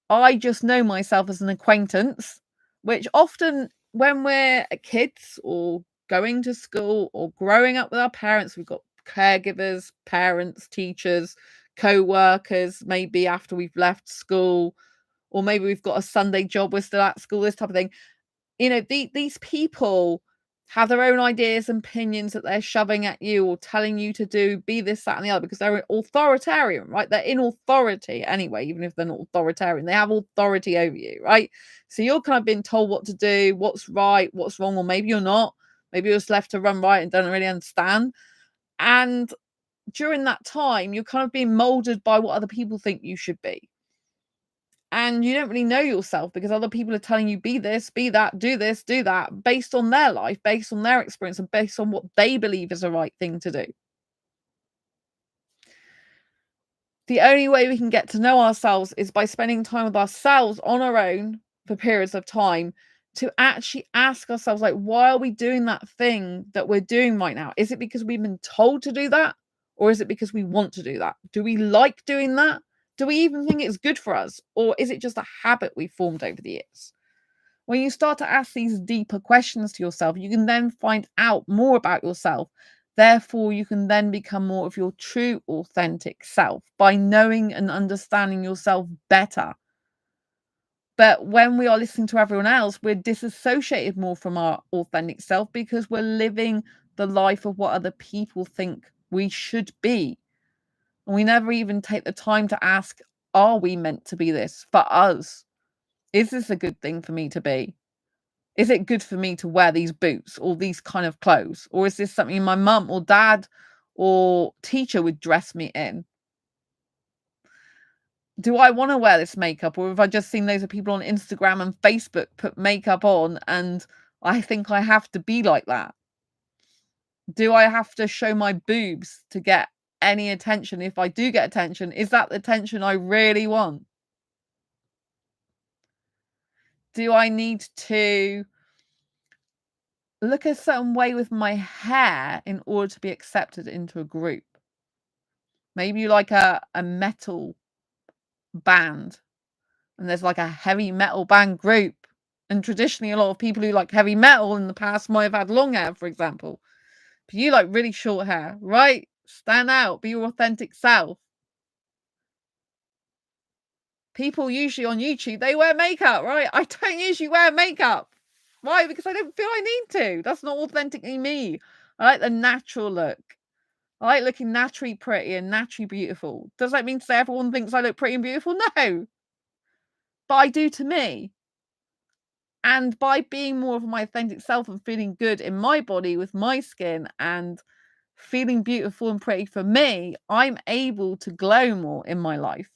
I just know myself as an acquaintance, which often when we're kids or going to school or growing up with our parents, we've got caregivers, parents, teachers, co-workers, maybe after we've left school, or maybe we've got a Sunday job, we're still at school, this type of thing. These people have their own ideas and opinions that they're shoving at you or telling you to do, be this, that, and the other, because they're authoritarian, right? They're in authority anyway, even if they're not authoritarian, they have authority over you, right? So you're kind of being told what to do, what's right, what's wrong, or maybe you're not. Maybe you're just left to run right and don't really understand. And during that time, you're kind of being molded by what other people think you should be. And you don't really know yourself because other people are telling you, be this, be that, do this, do that, based on their life, based on their experience, and based on what they believe is the right thing to do. The only way we can get to know ourselves is by spending time with ourselves on our own for periods of time, to actually ask ourselves, like, why are we doing that thing that we're doing right now? Is it because we've been told to do that? Or is it because we want to do that? Do we like doing that? Do we even think it's good for us? Or is it just a habit we formed over the years? When you start to ask these deeper questions to yourself, you can then find out more about yourself. Therefore, you can then become more of your true, authentic self by knowing and understanding yourself better. But when we are listening to everyone else, we're disassociated more from our authentic self because we're living the life of what other people think we should be. And we never even take the time to ask, are we meant to be this for us? Is this a good thing for me to be? Is it good for me to wear these boots or these kind of clothes? Or is this something my mum or dad or teacher would dress me in? Do I want to wear this makeup? Or have I just seen loads of people on Instagram and Facebook put makeup on and I think I have to be like that? Do I have to show my boobs to get any attention? If I do get attention, is that the attention I really want? Do I need to look a certain way with my hair in order to be accepted into a group? Maybe you like a metal band and there's like a heavy metal band group. And traditionally, a lot of people who like heavy metal in the past might have had long hair, for example. But you like really short hair, right? Stand out, be your authentic self. People usually on YouTube, they wear makeup, right? I don't usually wear makeup. Why? Because I don't feel I need to. That's not authentically me. I like the natural look. I like looking naturally pretty and naturally beautiful. Does that mean to say everyone thinks I look pretty and beautiful? No. But I do to me. And by being more of my authentic self and feeling good in my body with my skin and feeling beautiful and pretty for me, I'm able to glow more in my life.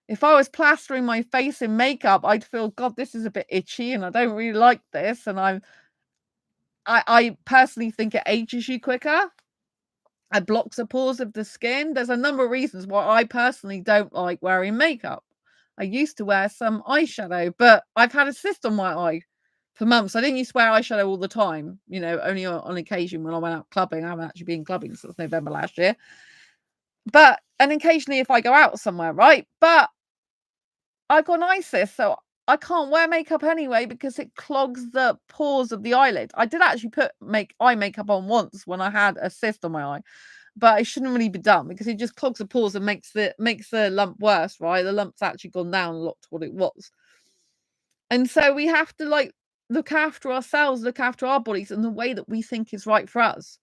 If I was plastering my face in makeup, I'd feel, God, this is a bit itchy and I don't really like this. And I personally think it ages you quicker. It blocks the pores of the skin. There's a number of reasons why I personally don't like wearing makeup. I used to wear some eyeshadow, but I've had a cyst on my eye for months. I didn't used to wear eyeshadow all the time, only on occasion when I went out clubbing. I haven't actually been clubbing since November last year. And occasionally if I go out somewhere, right? But I got an eye cyst, so I can't wear makeup anyway because it clogs the pores of the eyelid. I did actually put eye makeup on once when I had a cyst on my eye, but it shouldn't really be done because it just clogs the pores and makes the lump worse, right? The lump's actually gone down a lot to what it was. And so we have to look after ourselves, look after our bodies in the way that we think is right for us.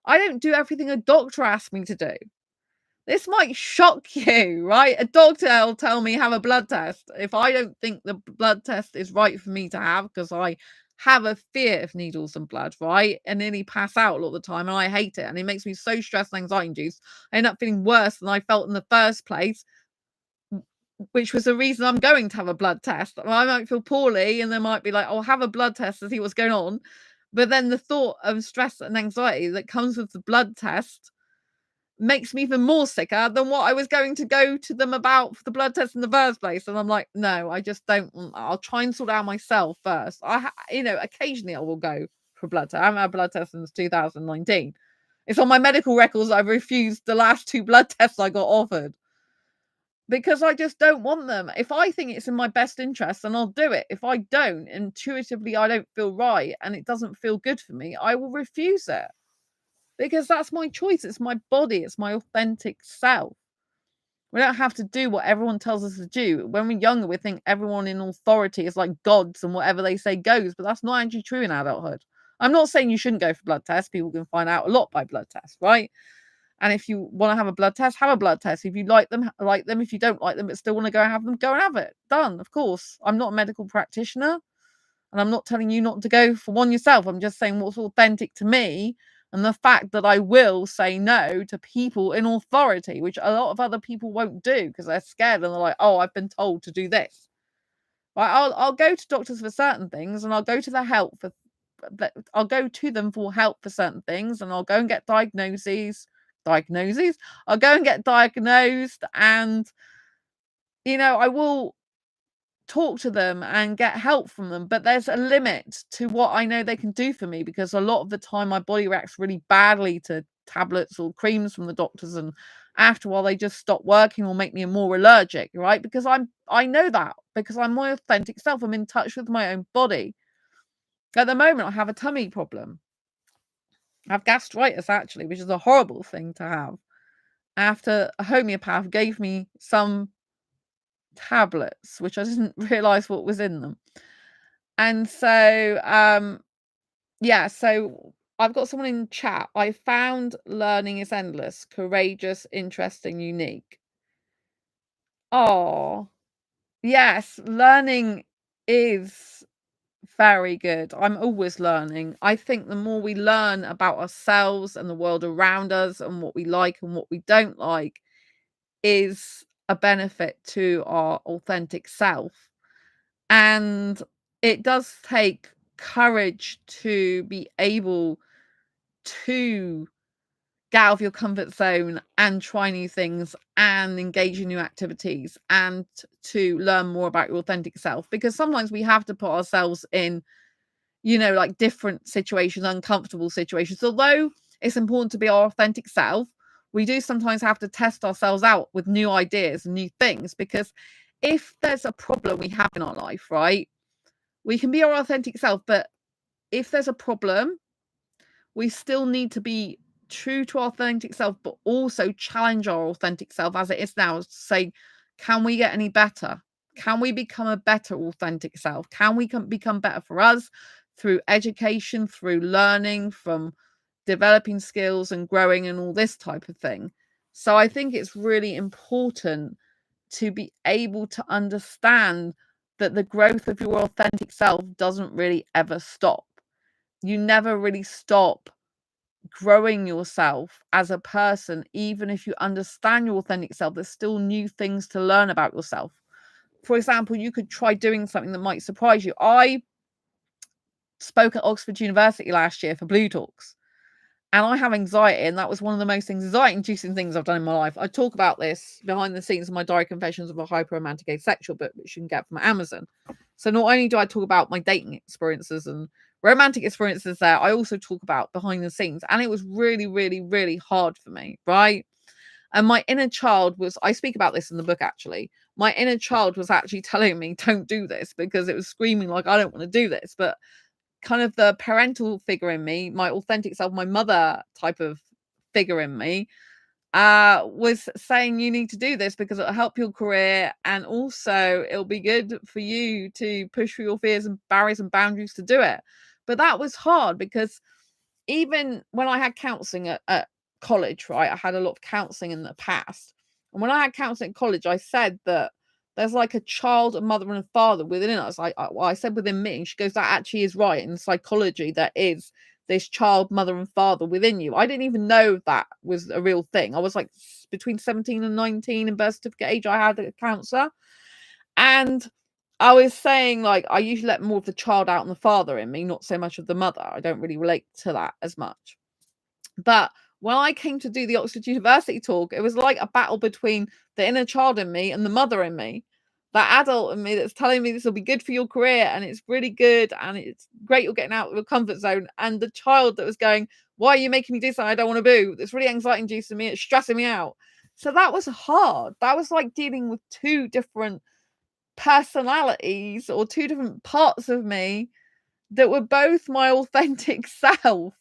I don't do everything a doctor asks me to do. This might shock you, right? A doctor will tell me have a blood test. If I don't think the blood test is right for me to have, because I have a fear of needles and blood, right? And nearly pass out a lot of the time, and I hate it. And it makes me so stressed and anxiety induced. I end up feeling worse than I felt in the first place, which was the reason I'm going to have a blood test. I might feel poorly, and they might be like, "I'll have a blood test to see what's going on." But then the thought of stress and anxiety that comes with the blood test makes me even more sicker than what I was going to go to them about for the blood test in the first place. And I'm like, no, I just don't. I'll try and sort out myself first. Occasionally I will go for a blood test. I haven't had a blood test since 2019. It's on my medical records. I've refused the last 2 blood tests I got offered because I just don't want them. If I think it's in my best interest, then I'll do it. If I don't, intuitively, I don't feel right and it doesn't feel good for me, I will refuse it. Because that's my choice. It's my body. It's my authentic self. We don't have to do what everyone tells us to do. When we're younger, we think everyone in authority is like gods and whatever they say goes. But that's not actually true in adulthood. I'm not saying you shouldn't go for blood tests. People can find out a lot by blood tests, right? And if you want to have a blood test, have a blood test. If you like them, like them. If you don't like them, but still want to go and have them, go and have it. Done, of course. I'm not a medical practitioner, and I'm not telling you not to go for one yourself. I'm just saying what's authentic to me, and the fact that I will say no to people in authority, which a lot of other people won't do because they're scared and they're like, oh, I've been told to do this. Right? I'll go to doctors for certain things, and I'll go to I'll go to them for help for certain things, and I'll go and get diagnoses. I'll go and get diagnosed, and I will talk to them and get help from them, but there's a limit to what I know they can do for me, because a lot of the time my body reacts really badly to tablets or creams from the doctors, and after a while they just stop working or make me more allergic, right? Because I know that, because I'm my authentic self. I'm in touch with my own body. At the moment I have a tummy problem. I have gastritis, actually, which is a horrible thing to have, after a homeopath gave me some tablets, which I didn't realize what was in them. And so, yeah, so I've got someone in chat. I found learning is endless, courageous, interesting, unique. Oh, yes, learning is very good. I'm always learning. I think the more we learn about ourselves and the world around us and what we like and what we don't like is a benefit to our authentic self. And it does take courage to be able to get out of your comfort zone and try new things and engage in new activities and to learn more about your authentic self, because sometimes we have to put ourselves in, like different situations, uncomfortable situations. Although it's important to be our authentic self, we do sometimes have to test ourselves out with new ideas and new things, because if there's a problem we have in our life, right, we can be our authentic self, but if there's a problem, we still need to be true to our authentic self, but also challenge our authentic self as it is now. Say, can we get any better? Can we become a better authentic self? Can we become better for us through education, through learning, from developing skills and growing and all this type of thing? So I think it's really important to be able to understand that the growth of your authentic self doesn't really ever stop. You never really stop growing yourself as a person. Even if you understand your authentic self, there's still new things to learn about yourself. For example, you could try doing something that might surprise you. I spoke at Oxford University last year for Blue Talks, and I have anxiety, and that was one of the most anxiety-inducing things I've done in my life. I talk about this behind the scenes in my Diary Confessions of a Hyper-Romantic Asexual book, which you can get from Amazon. So not only do I talk about my dating experiences and romantic experiences there, I also talk about behind the scenes. And it was really, really, really hard for me, right? And my inner child I speak about this in the book, actually. My inner child was actually telling me, don't do this, because it was screaming like, I don't want to do this. But kind of the parental figure in me, my authentic self, my mother type of figure in me, was saying, you need to do this because it'll help your career, and also it'll be good for you to push through your fears and barriers and boundaries to do it. But that was hard, because even when I had counseling at college, right, I had a lot of counseling in the past, and when I had counseling at college, I said that there's like a child, a mother, and a father within us. I said within me, and she goes, that actually is right. In psychology, there is this child, mother, and father within you. I didn't even know that was a real thing. I was like between 17 and 19 in birth certificate age. I had a counselor, and I was saying, like, I usually let more of the child out and the father in me, not so much of the mother. I don't really relate to that as much. But when I came to do the Oxford University talk, it was like a battle between the inner child in me and the mother in me. That adult in me that's telling me this will be good for your career and it's really good and it's great you're getting out of your comfort zone. And the child that was going, why are you making me do something I don't want to do? It's really anxiety inducing me. It's stressing me out. So that was hard. That was like dealing with two different personalities or two different parts of me that were both my authentic self.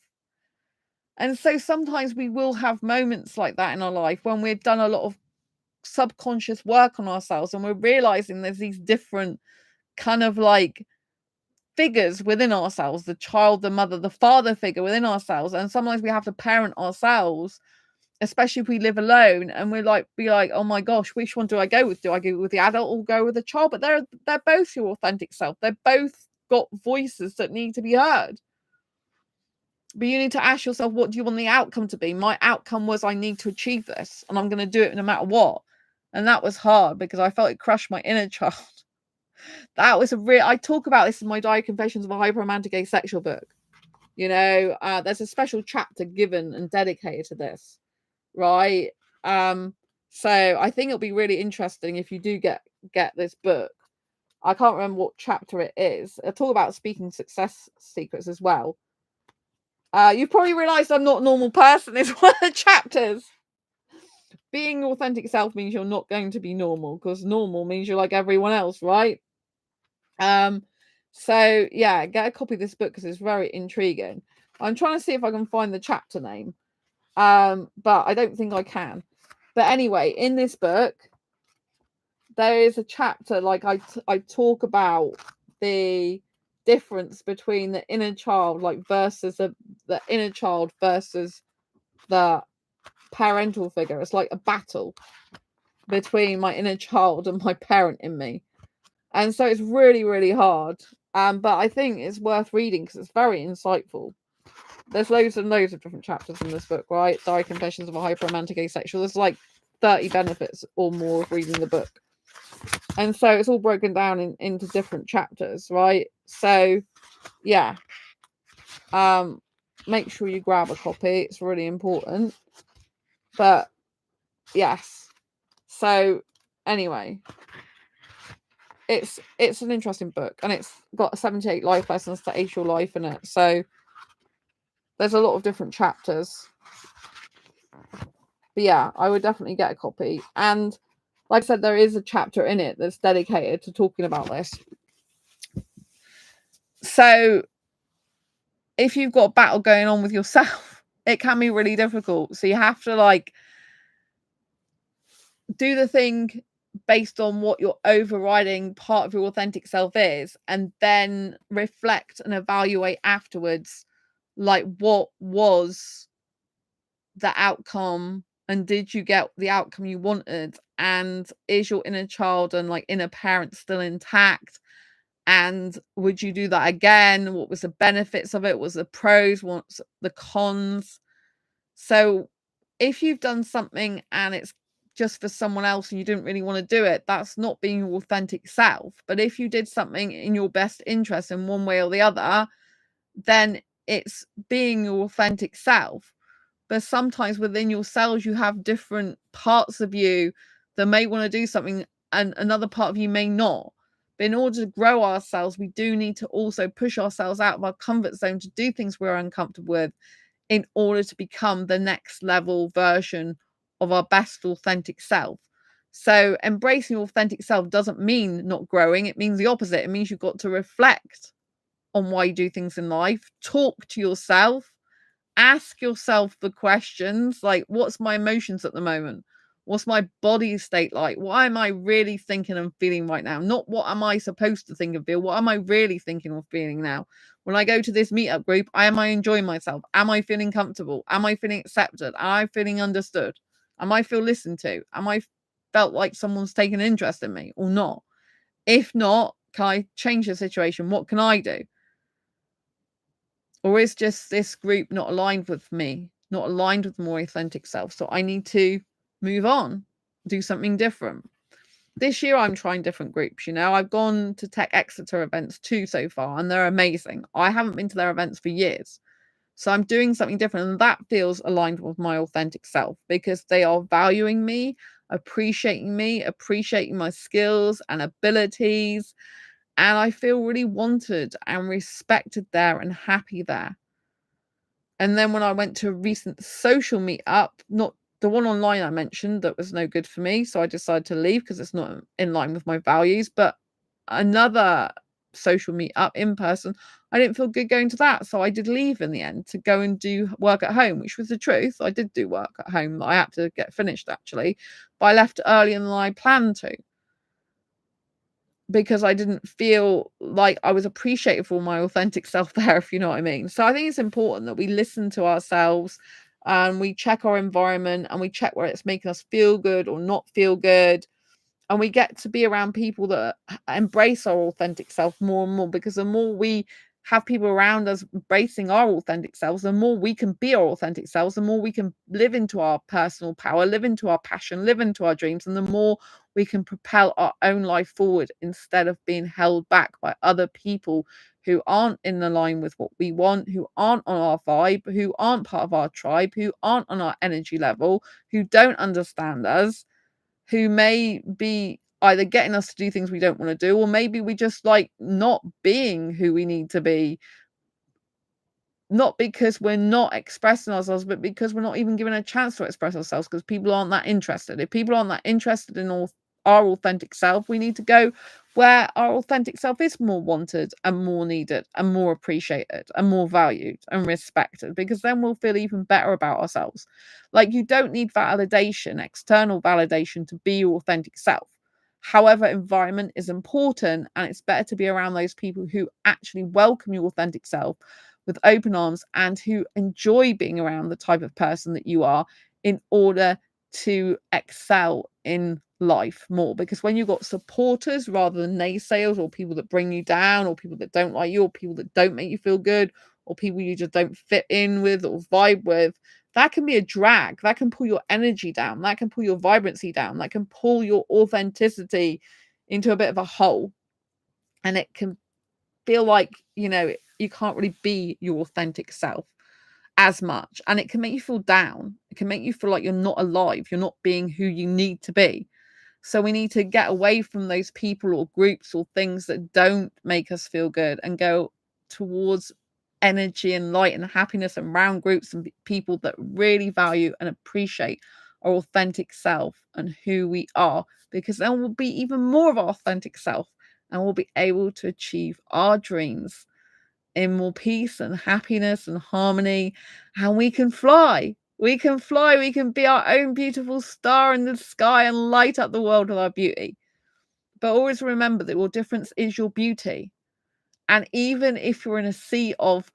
And so sometimes we will have moments like that in our life when we've done a lot of subconscious work on ourselves and we're realizing there's these different kind of like figures within ourselves, the child, the mother, the father figure within ourselves. And sometimes we have to parent ourselves, especially if we live alone, and we're like, be like, oh my gosh, which one do I go with? Do I go with the adult or go with the child? But they're both your authentic self. They're both got voices that need to be heard. But you need to ask yourself, what do you want the outcome to be? My outcome was, I need to achieve this, and I'm going to do it no matter what. And that was hard because I felt it crushed my inner child. That was I talk about this in my Diary Confessions of a Hyper-Romantic Asexual book. You know, there's a special chapter given and dedicated to this, right? So I think it'll be really interesting if you do get this book. I can't remember what chapter it is. I talk about speaking success secrets as well. You've probably realized I'm not a normal person is one of the chapters. Being your authentic self means you're not going to be normal, because normal means you're like everyone else, right? So yeah, get a copy of this book because it's very intriguing. I'm trying to see if I can find the chapter name, but I don't think I can. But anyway, in this book, there is a chapter, like I talk about the difference between the inner child, like versus the inner child versus the parental figure. It's like a battle between my inner child and my parent in me. And so it's really, really hard. But I think it's worth reading because it's very insightful. There's loads and loads of different chapters in this book, right? Diary Confessions of a Hyper-Romantic Asexual. There's like 30 benefits or more of reading the book. And so it's all broken down into different chapters, right? So, yeah. Make sure you grab a copy. It's really important. But, yes. So, anyway. It's an interesting book, and it's got 78 life lessons to ace your life in it. So there's a lot of different chapters. But yeah, I would definitely get a copy. And like I said, there is a chapter in it that's dedicated to talking about this. So if you've got a battle going on with yourself, it can be really difficult. So you have to like do the thing based on what your overriding part of your authentic self is, and then reflect and evaluate afterwards, like what was the outcome, and did you get the outcome you wanted, and is your inner child and like inner parent still intact, and would you do that again? What was the benefits of it? What's the pros? What's the cons? So if you've done something and it's just for someone else and you didn't really want to do it, that's not being your authentic self. But if you did something in your best interest in one way or the other, then it's being your authentic self. But sometimes within yourselves, you have different parts of you that may want to do something and another part of you may not. But in order to grow ourselves, we do need to also push ourselves out of our comfort zone to do things we're uncomfortable with, in order to become the next level version of our best authentic self. So embracing your authentic self doesn't mean not growing. It means the opposite. It means you've got to reflect on why you do things in life, talk to yourself, ask yourself the questions like, what's my emotions at the moment? What's my body state like? What am I really thinking and feeling right now? Not what am I supposed to think and feel? What am I really thinking or feeling now? When I go to this meetup group, am I enjoying myself? Am I feeling comfortable? Am I feeling accepted? Am I feeling understood? Am I feel listened to? Am I felt like someone's taken interest in me or not? If not, can I change the situation? What can I do? Or is just this group not aligned with me, not aligned with my authentic self? So I need to move on, do something different. This year, I'm trying different groups. You know, I've gone to Tech Exeter events 2 so far, and they're amazing. I haven't been to their events for years. So I'm doing something different, and that feels aligned with my authentic self because they are valuing me, appreciating my skills and abilities. And I feel really wanted and respected there and happy there. And then when I went to a recent social meetup, not the one online I mentioned that was no good for me, so I decided to leave because it's not in line with my values. But another social meetup in person, I didn't feel good going to that, so I did leave in the end to go and do work at home, which was the truth. I did do work at home that I had to get finished actually, but I left earlier than I planned to. because I didn't feel like I was appreciated for my authentic self there, if you know what I mean. So I think it's important that we listen to ourselves and we check our environment and we check where it's making us feel good or not feel good. And we get to be around people that embrace our authentic self more and more, because the more we have people around us embracing our authentic selves, the more we can be our authentic selves, the more we can live into our personal power, live into our passion, live into our dreams, and the more we can propel our own life forward instead of being held back by other people who aren't in the line with what we want, who aren't on our vibe, who aren't part of our tribe, who aren't on our energy level, who don't understand us, who may be either getting us to do things we don't want to do, or maybe we just like not being who we need to be, not because we're not expressing ourselves, but because we're not even given a chance to express ourselves, because people aren't that interested. If people aren't that interested in our authentic self, we need to go where our authentic self is more wanted and more needed and more appreciated and more valued and respected, because then we'll feel even better about ourselves. Like, you don't need validation, external validation, to be your authentic self. However, environment is important, and it's better to be around those people who actually welcome your authentic self with open arms and who enjoy being around the type of person that you are, in order to excel in life more. Because when you've got supporters rather than naysayers, or people that bring you down, or people that don't like you, or people that don't make you feel good, or people you just don't fit in with or vibe with, that can be a drag. That can pull your energy down, that can pull your vibrancy down, that can pull your authenticity into a bit of a hole. And it can feel like, you can't really be your authentic self as much, and it can make you feel down. It can make you feel like you're not alive, you're not being who you need to be. So we need to get away from those people or groups or things that don't make us feel good, and go towards energy and light and happiness, and round groups and people that really value and appreciate our authentic self and who we are, because then we'll be even more of our authentic self, and we'll be able to achieve our dreams in more peace and happiness and harmony. And we can fly. We can fly. We can be our own beautiful star in the sky and light up the world with our beauty. But always remember that your difference is your beauty. And even if you're in a sea of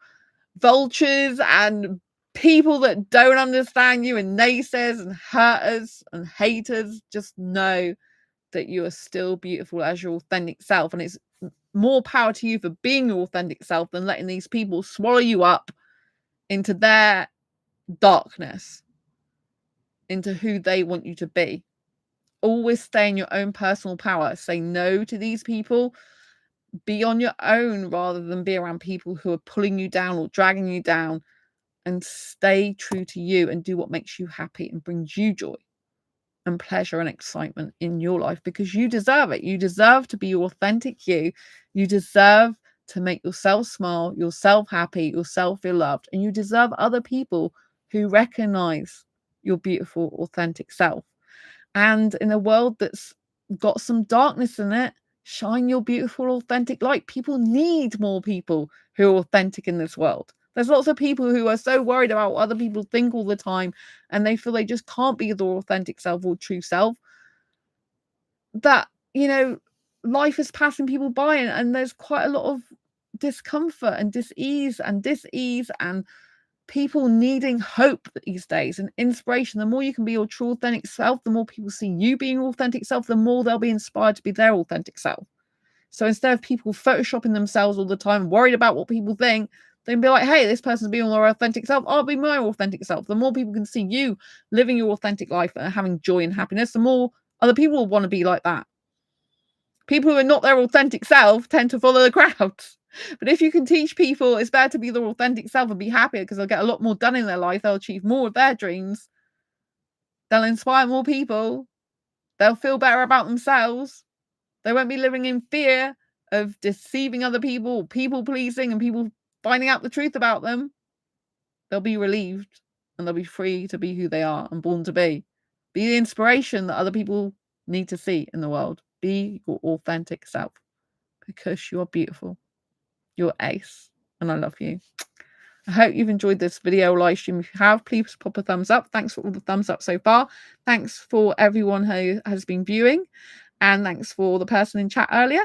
vultures and people that don't understand you, and naysayers and hurters and haters, just know that you are still beautiful as your authentic self. And it's more power to you for being your authentic self than letting these people swallow you up into their darkness, into who they want you to be. Always stay in your own personal power. Say no to these people. Be on your own rather than be around people who are pulling you down or dragging you down. And stay true to you and do what makes you happy and brings you joy and pleasure and excitement in your life, because you deserve it. You deserve to be your authentic you. You deserve to make yourself smile, yourself happy, yourself feel loved, and you deserve other people who recognize your beautiful, authentic self. And in a world that's got some darkness in it, shine your beautiful, authentic light. People need more people who are authentic in this world. There's lots of people who are so worried about what other people think all the time, and they feel they just can't be their authentic self or true self, that, life is passing people by, and there's quite a lot of discomfort and dis-ease and people needing hope these days and inspiration. The more you can be your true authentic self, the more people see you being your authentic self, the more they'll be inspired to be their authentic self. So instead of people photoshopping themselves all the time, worried about what people think, they can be like, hey, this person's being their authentic self, I'll be my authentic self. The more people can see you living your authentic life and having joy and happiness, the more other people will want to be like that. People who are not their authentic self tend to follow the crowds. But if you can teach people it's better to be their authentic self and be happier, because they'll get a lot more done in their life, they'll achieve more of their dreams, they'll inspire more people, they'll feel better about themselves, they won't be living in fear of deceiving other people, people pleasing, and people finding out the truth about them. They'll be relieved, and they'll be free to be who they are and born to be. Be the inspiration that other people need to see in the world. Be your authentic self, because you are beautiful. You're ace, and I love you. I hope you've enjoyed this video live stream. If you have, please pop a thumbs up. Thanks for all the thumbs up so far. Thanks for everyone who has been viewing, and thanks for the person in chat earlier.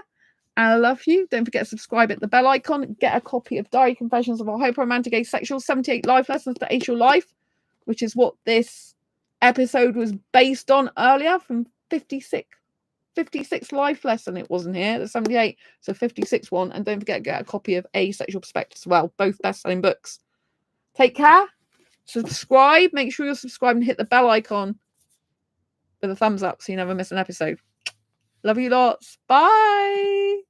And I love you. Don't forget to subscribe at the bell icon. Get a copy of Diary Confessions of a Hyper-Romantic Asexual, 78 Life Lessons for Asexual Life, which is what this episode was based on earlier, from 56 life lesson. It wasn't here, the 78, so 56 one. And don't forget to get a copy of Asexual Perspective as well, both best-selling books. Take care. Subscribe. Make sure you're subscribed and hit the bell icon with a thumbs up so you never miss an episode. Love you lots. Bye.